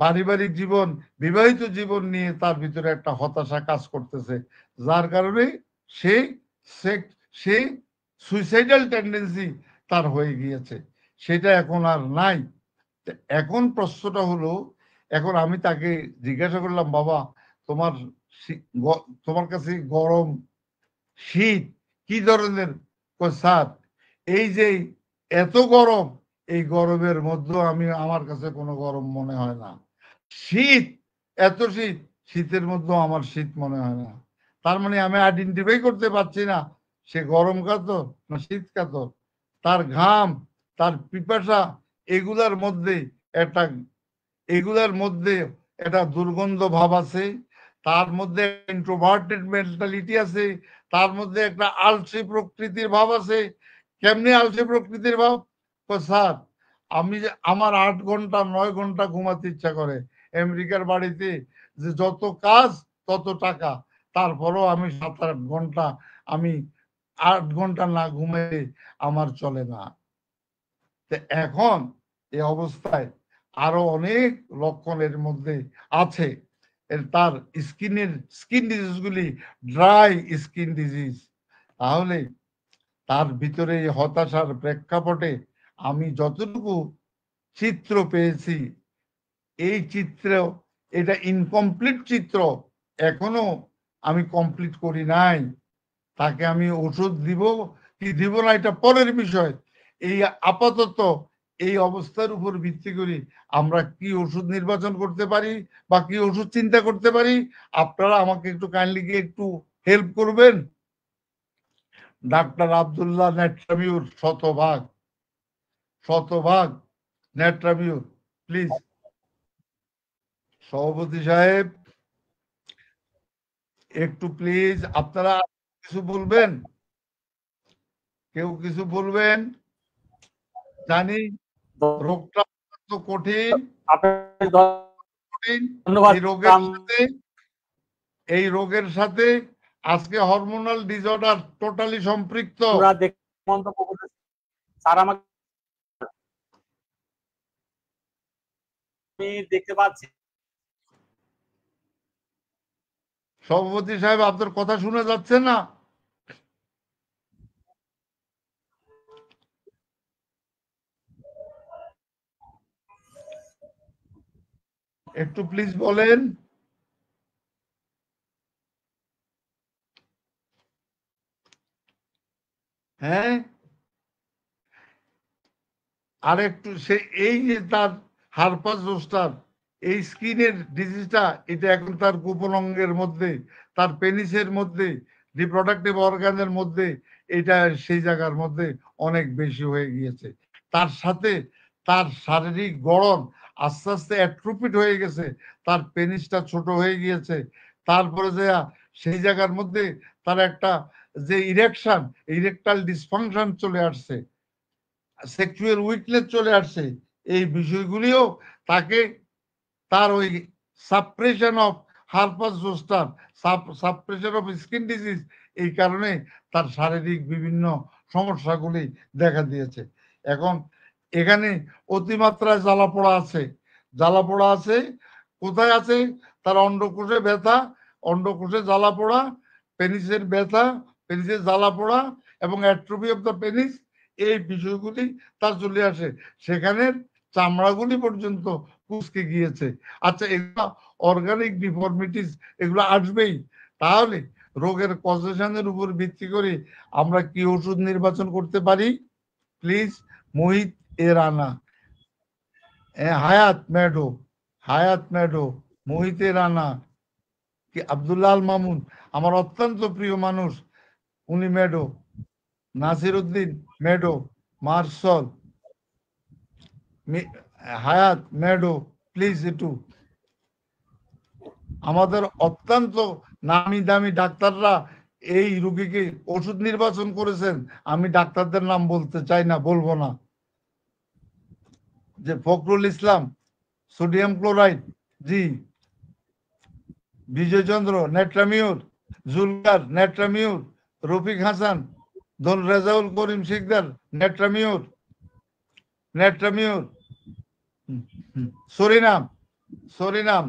পারিবারিক জীবন, বিবাহিত জীবন নিয়ে তার ভিতরে একটা হতাশা কাজ করতেছে, যার কারণে সে সে সুইসাইডাল টেন্ডেন্সি তার হয়ে গিয়েছে। সেটা এখন আর নাই। এখন প্রশ্নটা হলো, এখন আমি তাকে জিজ্ঞাসা করলাম, বাবা তোমার তোমার কাছে গরম শীত কি ধরনের? স্যার, এই যে এত গরম, এই গরমের মধ্যে আমার কাছে কোনো গরম মনে হয় না। শীত, এত শীত, শীতের মধ্যে আমার শীত মনে হয় না। তার মানে আমি আইডেন্টিফাই করতে পারছি না সে গরম কাতর না শীত কাতর। তার ঘাম, তার পিপাসা, এগুলার মধ্যে একটা একটা দুর্গন্ধ ভাব আছে, তার মধ্যে ইন্ট্রোভার্টেড মেন্টালিটি আছে, তার মধ্যে একটা আলসে প্রকৃতির ভাব আছে। কেমনি আলসে প্রকৃতির ভাব? স্যার, আমার 8 ঘন্টা 9 ঘন্টা ঘুমাতে ইচ্ছা করে। আমেরিকার বাড়িতে যে যত কাজ তত টাকা, তারপরও আমি 7-8 ঘন্টা, আমি 8 ঘন্টা না ঘুমিয়ে আমার চলে না। এখন এই অবস্থায় আরো অনেক লক্ষণের মধ্যে আছে। তার স্কিন ডিজিজ গুলি ড্রাই স্কিন ডিজিজ। তাহলে তার ভিতরে হতাশার প্রেক্ষাপটে আমি যতটুকু চিত্র পেয়েছি, এই চিত্র, এটা ইনকমপ্লিট চিত্র, এখনো আমি কমপ্লিট করি নাই। তাকে আমি ওষুধ দিব কি দিব না এটা পরের বিষয়। এই আপাতত এই অবস্থার উপর ভিত্তি করি আমরা কি ওষুধ নির্বাচন করতে পারি বা কি ওষুধ চিন্তা করতে পারি, আপনারা আমাকে একটু কাইন্ডলি গিয়ে একটু হেল্প করবেন। ডাক্তার আব্দুল্লাহ নেট্রামিউর, শতভাগ নেট্রামিউর, প্লিজ। সভাপতি সাহেব একটু প্লিজ, আপনারা কিছু বলবেন, কেউ কিছু বলবেন? জানি রোগটা তো কঠিন, ধন্যবাদ। এই রোগের সাথে আজকে হরমোনাল ডিসঅর্ডার টোটালি সম্পৃক্ত। স্যার আমাকে দেখতে পাচ্ছি। সভাপতি সাহেব, আপনার কথা শুনে যাচ্ছে না। একটু প্লিজ বলেন। হ্যাঁ, আর একটু এই যে তার হারপাস জোস্টার, এই স্কিনের ডিজিজটা, এটা এখন তার গোপন অঙ্গের মধ্যে, তার পেনিসের মধ্যে, রিপ্রোডাক্টিভ অর্গানের মধ্যে, এটা সেই জায়গার মধ্যে অনেক বেশি হয়ে গিয়েছে। তার সাথে তার শারীরিক গড়ন আস্তে আস্তে অ্যাট্রোফিড হয়ে গেছে, তার পেনিসটা ছোট হয়ে গিয়েছে। তারপরে যে সেই জায়গার মধ্যে তার একটা যে ইরেকটাল ডিসফাংশন চলে আসছে, সেক্সুয়াল উইকনেস চলে আসছে। এই বিষয়গুলিও তাকে তার ওই suppression of herpes zoster, suppression of skin disease, এই কারণে তার শারীরিক বিভিন্ন সমস্যাগুলি দেখা দিয়েছে। এখন এখানে অতিমাত্রায় জ্বালা পোড়া আছে, জ্বালা পোড়া আছে। কোথায় আছে? তার অন্ডকোষে ব্যথা, অন্ডকোষে জ্বালা পোড়া, পেনিসের ব্যথা, পেনিসের জ্বালা পোড়া এবং অ্যাট্রোফি অফ দ্য পেনিস, এই বিষয়গুলি তার চলে আসে। সেখানের চামড়াগুলি পর্যন্ত কুঁচকে গিয়েছে। আচ্ছা, এগুলো অর্গানিক ডিফর্মিটিস, এগুলো আসবেই। তাহলে রোগের কজেশনের উপর ভিত্তি করে আমরা কি ওষুধ নির্বাচন করতে পারি? প্লিজ, মোহিত এ রানা, হায়াত মেডো, হায়াত মেডো, মোহিতে রানা, কি আব্দুল্লাহ আল মামুন, আমার অত্যন্ত প্রিয় মানুষ, উনি মেডো, নাসির উদ্দিন মেডো, মার্শল, হায়াত মেডো, প্লিজ একটু। আমাদের অত্যন্ত নামি দামি ডাক্তাররা এই রোগীকে ওষুধ নির্বাচন করেছেন। আমি ডাক্তারদের নাম বলতে চাই না, বলবো না। যে ফখরুল ইসলাম, সোডিয়াম ক্লোরাইড, জি। বিজয়চন্দ্র, নেট্রামিউর, জুলকার, নেট্রামিউর, রফিক হাসান, দল Rezaul Karim Sikdar, natrum mur, natrum mur, psorinum, psorinum,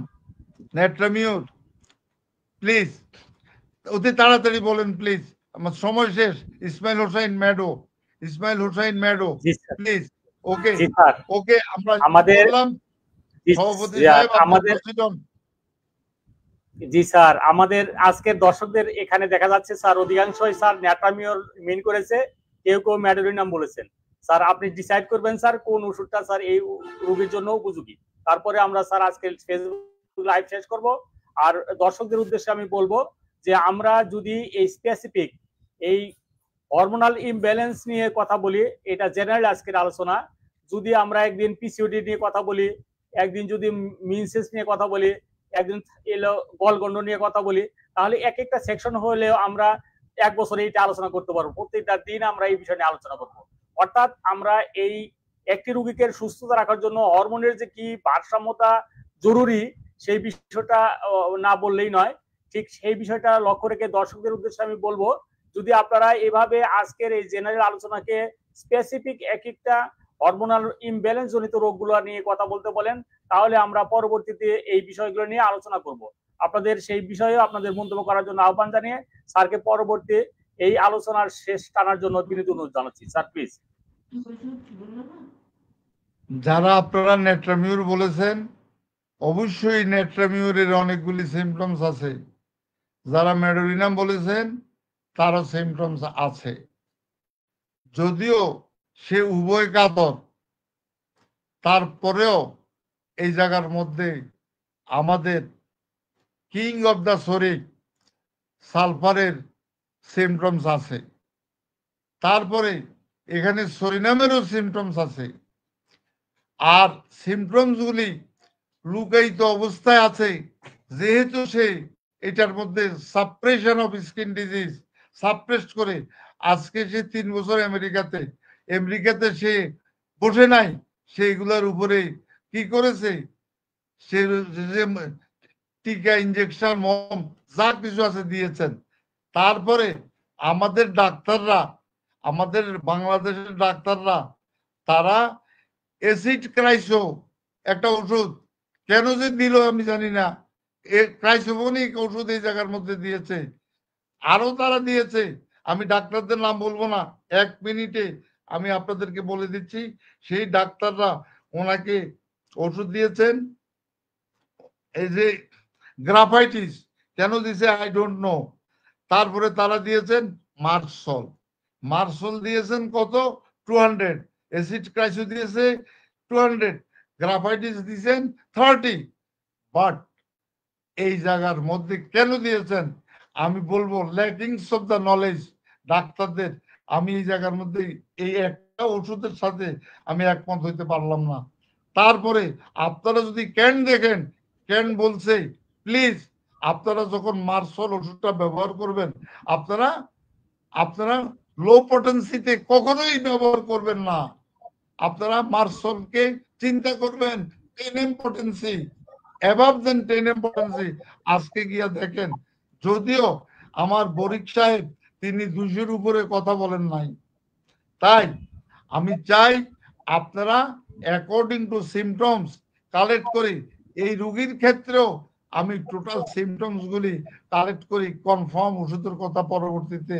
natrum mur, please অতি তাড়াতাড়ি বলেন প্লিজ, আমার সময় শেষ। ইসমাইল হোসাইন মেডো, ইসমাইল হোসাইন মেডো, প্লিজ। ওকে, জি স্যার, ওকে, আমরা আমাদের বললাম সভাপতি সাহেব, আমাদের জি স্যার, আমাদের আজকের দর্শকদের এখানে দেখা যাচ্ছে স্যার অধিকাংশই স্যার ন্যাট্রামিওর মিন করেছে, কেউ কেউ ম্যাডোরিনাম বলেছেন। স্যার আপনি ডিসাইড করবেন স্যার কোন ওষুধটা স্যার এই রোগীর জন্য উপযোগী। তারপরে আমরা স্যার আজকে ফেসবুক লাইভ শেষ করব। আর দর্শকদের উদ্দেশ্যে আমি বলবো যে আমরা যদি এই স্পেসিফিক এই হরমোনাল ইমব্যালেন্স নিয়ে কথা বলি, এটা জেনারেল আজকের আলোচনা। যদি আমরা একদিন পিসিওডি নিয়ে কথা বলি, একদিন যদি মিনসেস নিয়ে কথা বলি, একদিন এলো গলগন্ড নিয়ে কথা বলি, তাহলে এক একটা সেকশন হলেও আমরা এক বছরে এটা আলোচনা করতে পারবো। প্রত্যেকটা দিন আমরা এই বিষয় নিয়ে আলোচনা করবো। অর্থাৎ আমরা এই একটি রোগীকে সুস্থতা রাখার জন্য হরমোনের যে কি ভারসাম্যতা জরুরি, সেই বিষয়টা না বললেই নয়। ঠিক সেই বিষয়টা লক্ষ্য রেখে দর্শকদের উদ্দেশ্যে আমি বলবো, যদি আপনারা এভাবে আজকের এই জেনারেল আলোচনাকে স্পেসিফিক এক একটা হরমোনাল ইমব্যালেন্স জনিত রোগগুলো নিয়ে কথা বলতে বলেন, তাহলে আমরা পরবর্তীতে এই বিষয়গুলো নিয়ে আলোচনা করব। আপনাদের সেই বিষয়ে আপনাদের মন্তব্য করার জন্য আহ্বান জানিয়ে স্যারকে পরবর্তী এই আলোচনার শেষ টানার জন্য বিনীত অনুরোধ জানাচ্ছি। Sir please. যারা আপনারা নেট্রামিউর বলেছেন, অবশ্যই নেট্রামিউরের অনেকগুলি সিমটমস আছে। যারা ম্যাডোরিনাম বলেছেন তারও সিমটমস আছে, যদিও সে উভয় কাতর, তারপরেও এই জায়গার মধ্যে আমাদের কিং অফ দ্য শরীর সালফারের সিমটমস আছে। তারপরে এখানে সরিনামেরও সিমটমস আছে। আর সিমটমস গুলি লুকায়িত অবস্থায় আছে, যেহেতু সে এটার মধ্যে সাপ্রেশন অফ স্কিন ডিজিজ সাপ্রেস্ট করে। আজকে সে 3 বছর আমেরিকাতে সে বসে নাই, সেইগুলোর উপরে কি করেছে, সে টিকা, ইঞ্জেকশন, মম যা কিছু আছে দিয়েছেন। তারপরে আমাদের ডাক্তাররা, আমাদের বাংলাদেশের ডাক্তাররা, তারা অ্যাসিড ক্রাইসো একটা ওষুধ কেন যে দিল আমি জানি না, ক্রাইসোফোনিক ওষুধ এই জায়গার মধ্যে দিয়েছে, আরো তারা দিয়েছে। আমি ডাক্তারদের নাম বলবো না, 1 মিনিটে আমি আপনাদেরকে বলে দিচ্ছি। সেই ডাক্তাররা ওনাকে ওষুধ দিয়েছেন, এই যে গ্রাফাইটিস কেন দিয়েছে আই ডোন্ট নো। তারপরে তারা দিয়েছেন মার্সল, মার্সল দিয়েছেন কত, 200, অ্যাসিড ক্রাইসো দিয়েছে 200, গ্রাফাইটিস দিয়েছেন 30। বাট এই জায়গার মধ্যে কেন দিয়েছেন আমি বলবো ল্যাকিংস অফ দ্য নলেজ ডাক্তারদের। আমি এই জায়গার মধ্যে এই একটা ওষুধের সাথে আমি একমত হইতে পারলাম না। তারপরে আপনারা যদি ক্যান দেখেন, ক্যান বলছে প্লিজ আপনারা যখন মার্সল ওষুধটা ব্যবহার করবেন, আপনারা আপনারা লো পটেন্সিতে কখনোই ব্যবহার করবেন না। আপনারা মার্সলকে চিন্তা করবেন 10 পটেন্সি, অ্যাবাভ দেন 10 পটেন্সি। আজকে গিয়া দেখেন, যদিও আমার বরিক সাহেব তিনি 200-র উপরে কথা বলেন নাই। তাই আমি চাই আপনারা অ্যাকর্ডিং টু সিমটমস কালেক্ট করি, এই রোগীর ক্ষেত্রেও আমি টোটাল সিমটমস গুলি কালেক্ট করি, কনফার্ম ওষুধের কথা পরবর্তীতে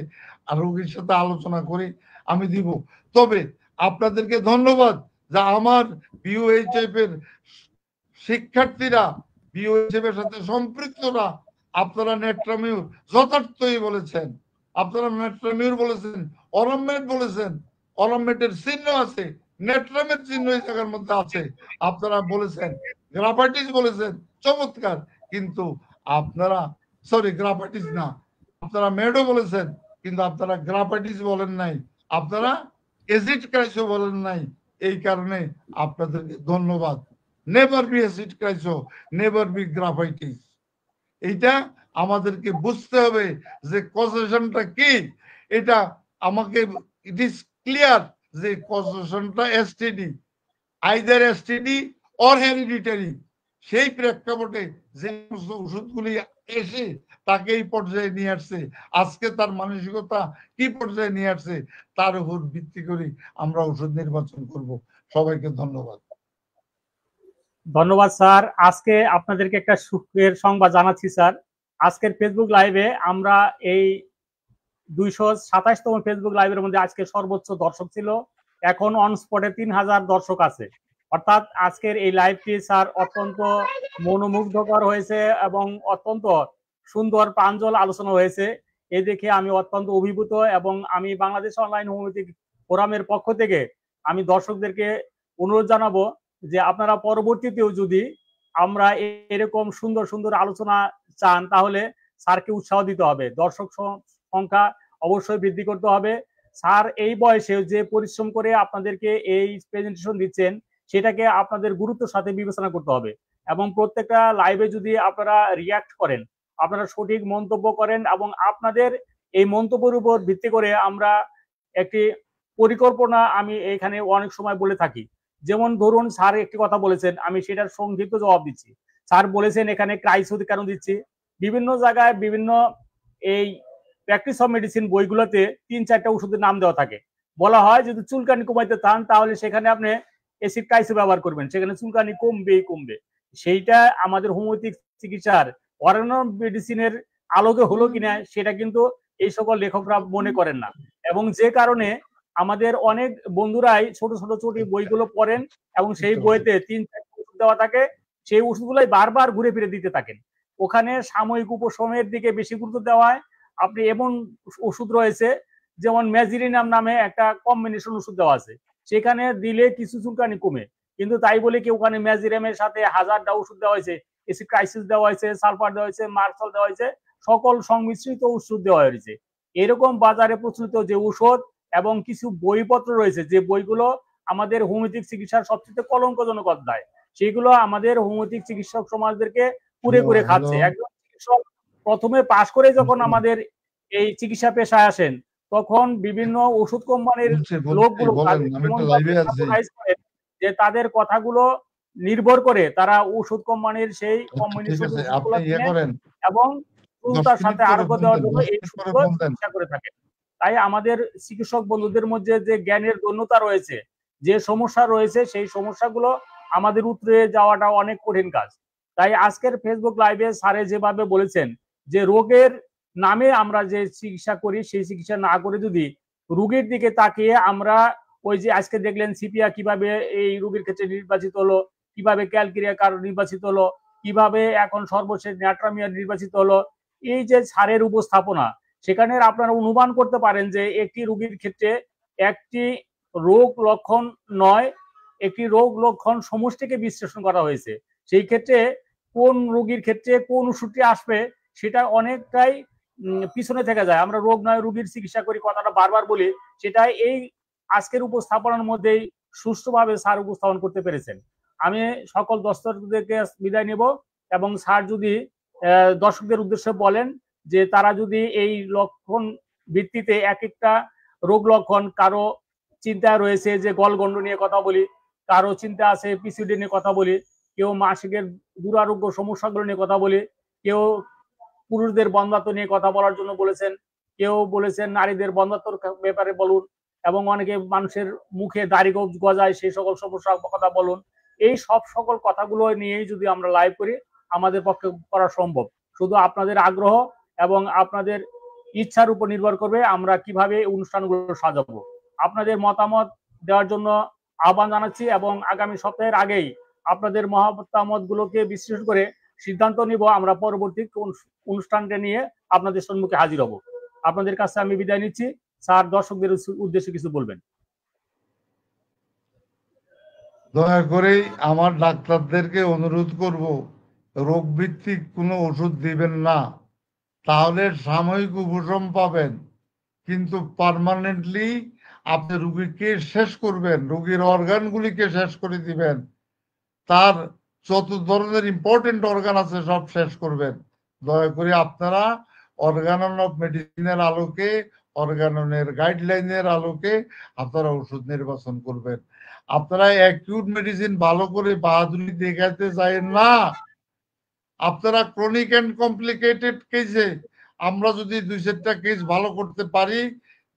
আর রোগীর সাথে আলোচনা করি আমি দিব। তবে আপনাদেরকে ধন্যবাদ যে আমার বিওএইচএফ এর শিক্ষার্থীরা, বিওএইচএফ এর সাথে সম্পৃক্তরা, আপনারা নেট্রামিউর যথার্থই বলেছেন, আপনারা নেট্রামিউর বলেছেন, অরমমেট বলেছেন, অরমমেটের চিহ্ন আছে, নেট্রামের চিহ্ন এই জায়গার মধ্যে আছে, আপনারা বলেছেন, গ্রাফাইটিস বলেছেন, চমৎকার। কিন্তু আপনারা, সরি গ্রাফাইটিস না, আপনারা মেডো বলেছেন, কিন্তু আপনারা গ্রাফাইটিস বলেন নাই, আপনারা এসিড ক্রাইসো বলেন নাই। এই কারণে আপনাদেরকে ধন্যবাদ। নেভার বি অ্যাসিড ক্রাইসো, নেভার বি গ্রাফাইটিস। এইটা আমাদেরকে বুঝতে হবে যে কজেশনটা কি। এটা আমাকে ইট ইজ ক্লিয়ার যে কজেশনটা STD, either STD or hereditary. সেই প্রেক্ষাপটে যে ওষুধগুলি এসে তাকে এই পর্যায়ে নিয়ে আসছে, আজকে তার মানসিকতা কি পর্যায়ে নিয়ে আসছে, তার উপর ভিত্তি করে আমরা ওষুধ নির্বাচন করব। সবাইকে ধন্যবাদ। ধন্যবাদ স্যার। আজকে আপনাদেরকে একটা সুখের সংবাদ জানাচ্ছি স্যার। আজকের ফেসবুক লাইভে আমরা এই 227তম ফেসবুক লাইভের মধ্যে আজকে সর্বোচ্চ দর্শক ছিল। এখন অন স্পটে 3000 দর্শক আছে। অর্থাৎ আজকের এই লাইভটি স্যার অত্যন্ত মনোমুগ্ধকর হয়েছে এবং অত্যন্ত সুন্দর প্রাঞ্জল আলোচনা হয়েছে। এই দেখে আমি অত্যন্ত অভিভূত এবং আমি বাংলাদেশ অনলাইন হোমিওপ্যাথিক ফোরামের পক্ষ থেকে আমি দর্শকদেরকে অনুরোধ জানাবো যে আপনারা পরবর্তীতেও যদি আমরা এরকম সুন্দর সুন্দর আলোচনা চান তাহলে স্যারকে উৎসাহ দিতে হবে, দর্শক সংখ্যা অবশ্যই বৃদ্ধি করতে হবে। স্যার এই বয়সে যে পরিশ্রম করে আপনাদেরকে এই প্রেজেন্টেশন দিচ্ছেন সেটাকে আপনাদের গুরুত্বের সাথে বিবেচনা করতে হবে এবং প্রত্যেকটা লাইভে যদি আপনারা রিয়াক্ট করেন, আপনারা সঠিক মন্তব্য করেন এবং আপনাদের এই মন্তব্যের উপর ভিত্তি করে আমরা একটি পরিকল্পনা আমি এখানে অনেক সময় বলে থাকি। যেমন ধরুন স্যার একটি কথা বলেছেন, আমি সেটার সংক্ষিপ্ত জবাব দিচ্ছি। স্যার বলেছেন এখানে ক্রাইসো কেন দিচ্ছি, বিভিন্ন জায়গায় বিভিন্ন এই প্র্যাকটিস অফ মেডিসিন বইগুলোতে 3-4টা ওষুধের নাম দেওয়া থাকে। বলা হয় যদি চুলকানি কমাইতে চান তাহলে সেখানে আপনি অ্যাসিড ক্রাইসো ব্যবহার করবেন, সেখানে চুলকানি কমবেই কমবে। সেইটা আমাদের হোমিওপ্যাথিক চিকিৎসার অরণ্য মেডিসিনের আলোকে হলো কিনা সেটা কিন্তু এই সকল লেখকরা মনে করেন না এবং যে কারণে আমাদের অনেক বন্ধুরাই ছোট ছোট ছোট বইগুলো পড়েন এবং সেই বইতে 3-4টা ওষুধ দেওয়া থাকে, সেই ওষুধগুলোই বারবার ঘুরে ফিরে দিতে থাকেন। ওখানে সাময়িক উপশমের দিকে বেশি গুরুত্ব দেওয়া হয়। আপনি এমন ওষুধ রয়েছে যেমন ম্যাজিরিনাম নামে একটা কম্বিনেশন ওষুধ দেওয়া আছে, সেখানে দিলে কিছু চুলকানি কমে, কিন্তু তাই বলে কি ওখানে ম্যাজিরামের সাথে হাজারটা ওষুধ দেওয়া হয়েছে, এসিড ক্রাইসিস দেওয়া হয়েছে, সালফার দেওয়া হয়েছে, মার্সল দেওয়া হয়েছে, সকল সংমিশ্রিত ওষুধ দেওয়া হয়েছে। এরকম বাজারে প্রচলিত যে ঔষধ এবং কিছু বইপত্র রয়েছে যে বইগুলো আমাদের হোমিওপ্যাথিক চিকিৎসার সবচেয়ে কলঙ্কজনক অধ্যায়, সেগুলো আমাদের হোমিওপ্যাথিক চিকিৎসক সমাজদেরকে পুরে করে খাচ্ছে। একজন চিকিৎসক প্রথমে পাশ করে যখন আমাদের এই চিকিৎসা পেশায় আসেন তখন বিভিন্ন ওষুধ কোম্পানির লোকগুলো যে তাদের কথাগুলো নির্ভর করে তারা ওষুধ কোম্পানির সেই কম্বিনেশন এবং তার সাথে আরোগ্য দেওয়ার জন্য এই ওষুধগুলো চিকিৎসা করে থাকে। তাই আমাদের চিকিৎসক বন্ধুদের মধ্যে যে জ্ঞানের দন্যতা রয়েছে, যে সমস্যা রয়েছে, সেই সমস্যাগুলো আমাদের উতরে যাওয়াটা অনেক কঠিন কাজ। তাই আজকের ফেসবুক লাইভে স্যারে যেভাবে বলেছেন যে রোগের নামে আমরা যে চিকিৎসা করি সেই চিকিৎসা না করে যদি রোগীর দিকে তাকিয়ে আমরা ওই যে আজকে দেখলেন সিপিয়া কিভাবে এই রোগীর ক্ষেত্রে নির্বাচিত হলো, কিভাবে ক্যালকেরিয়া কার্ড নির্বাচিত হলো, কিভাবে এখন সর্বশেষ ন্যাট্রামিয়া নির্বাচিত হলো, এই যে স্যারের উপস্থাপনা সেখানে আপনারা অনুমান করতে পারেন যে একটি রোগীর ক্ষেত্রে একটি রোগ লক্ষণ নয়, একটি রোগ লক্ষণ সমষ্টিকে বিশ্লেষণ করা হয়েছে। সেই ক্ষেত্রে কোন রোগীর ক্ষেত্রে কোন ওষুধটি আসবে সেটা অনেকটাই পিছনে থেকে যায়। আমরা রোগ নয় রোগীর চিকিৎসা করি কথাটা বারবার বলি, সেটা এই আজকের উপস্থাপনার মধ্যেই সুষ্ঠুভাবে স্যার উপস্থাপন করতে পেরেছেন। আমি সকল দর্শকদেরকে বিদায় নেব এবং স্যার যদি দর্শকদের উদ্দেশ্যে বলেন যে তারা যদি এই লক্ষণ ভিত্তিতে এক একটা রোগ লক্ষণ, কারো চিন্তা রয়েছে যে গলগণ্ড নিয়ে কথা বলি, কারো চিন্তা আছে পিসিডি নিয়ে কথা বলি, কেউ মাসিকের দুরারোগ্য সমস্যাগুলো নিয়ে কথা বলি, কেউ পুরুষদের বন্ধাত্ব নিয়ে কথা বলার জন্য বলেছেন, কেউ বলেছেন নারীদের বন্ধাত্বর ব্যাপারে বলুন এবং অনেকে মানুষের মুখে দাড়ি গজায় সেই সকল সমস্যার কথা বলুন। এই সকল কথাগুলো নিয়েই যদি আমরা লাইভ করি আমাদের পক্ষে করা সম্ভব। শুধু আপনাদের আগ্রহ এবং আপনাদের ইচ্ছার উপর নির্ভর করবে আমরা কিভাবে অনুষ্ঠানগুলো সাজাবো। আপনাদের মতামত দেওয়ার জন্য আহ্বান জানাচ্ছি এবং আগামী সপ্তাহের আগেই আপনাদের মতামতগুলোকে বিশ্লেষণ করে সিদ্ধান্ত নিব আমরা পরবর্তী অনুষ্ঠানটা নিয়ে আপনাদের সম্মুখে হাজির হব। আপনাদের কাছে আমি বিদায় নিচ্ছি। স্যার, দর্শকদের উদ্দেশ্যে কিছু বলবেন? দয়া করে আমার ডাক্তারদেরকে অনুরোধ করব, রোগ ভিত্তিক কোনো ওষুধ দিবেন না, তাহলে সাময়িক উপশম পাবেন, কিন্তু পার্মানেন্টলি আপনি রোগীকে শেষ করবেন, রোগীর অর্গানগুলিকে শেষ করে দিবেন, তার যত ধরনের ইম্পর্টেন্ট অর্গান আছে সব শেষ করবেন। দয়া করে আপনারা অর্গানন অফ মেডিসিনের আলোকে, অর্গাননের গাইডলাইনের আলোকে আপনারা ওষুধ নির্বাচন করবেন। আপনারা অ্যাকিউট মেডিসিন ভালো করে বাহাদুরি দেখাতে যায় না। আপনারা ক্রনিক এন্ড কমপ্লিকেটেড কেসে আমরা যদি 2-4টা কেস ভালো করতে পারি,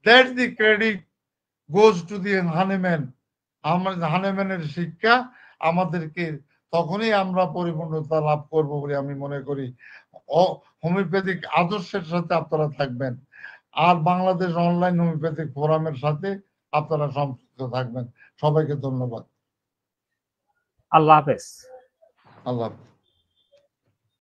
that the credit goes to the Hahnemann. আমাদের হানিম্যানের শিক্ষা আমাদেরকে তখনই আমরা পরিপূর্ণতা লাভ করব বলে আমি মনে করি। হোমিওপ্যাথিক আদর্শের সাথে আপনারা থাকবেন, আর বাংলাদেশ অনলাইন হোমিওপ্যাথিক ফোরামের সাথে আপনারা সম্পৃক্ত থাকবেন। সবাইকে ধন্যবাদ। আল্লাহ হাফেজ। আল্লাহ হাফেজ।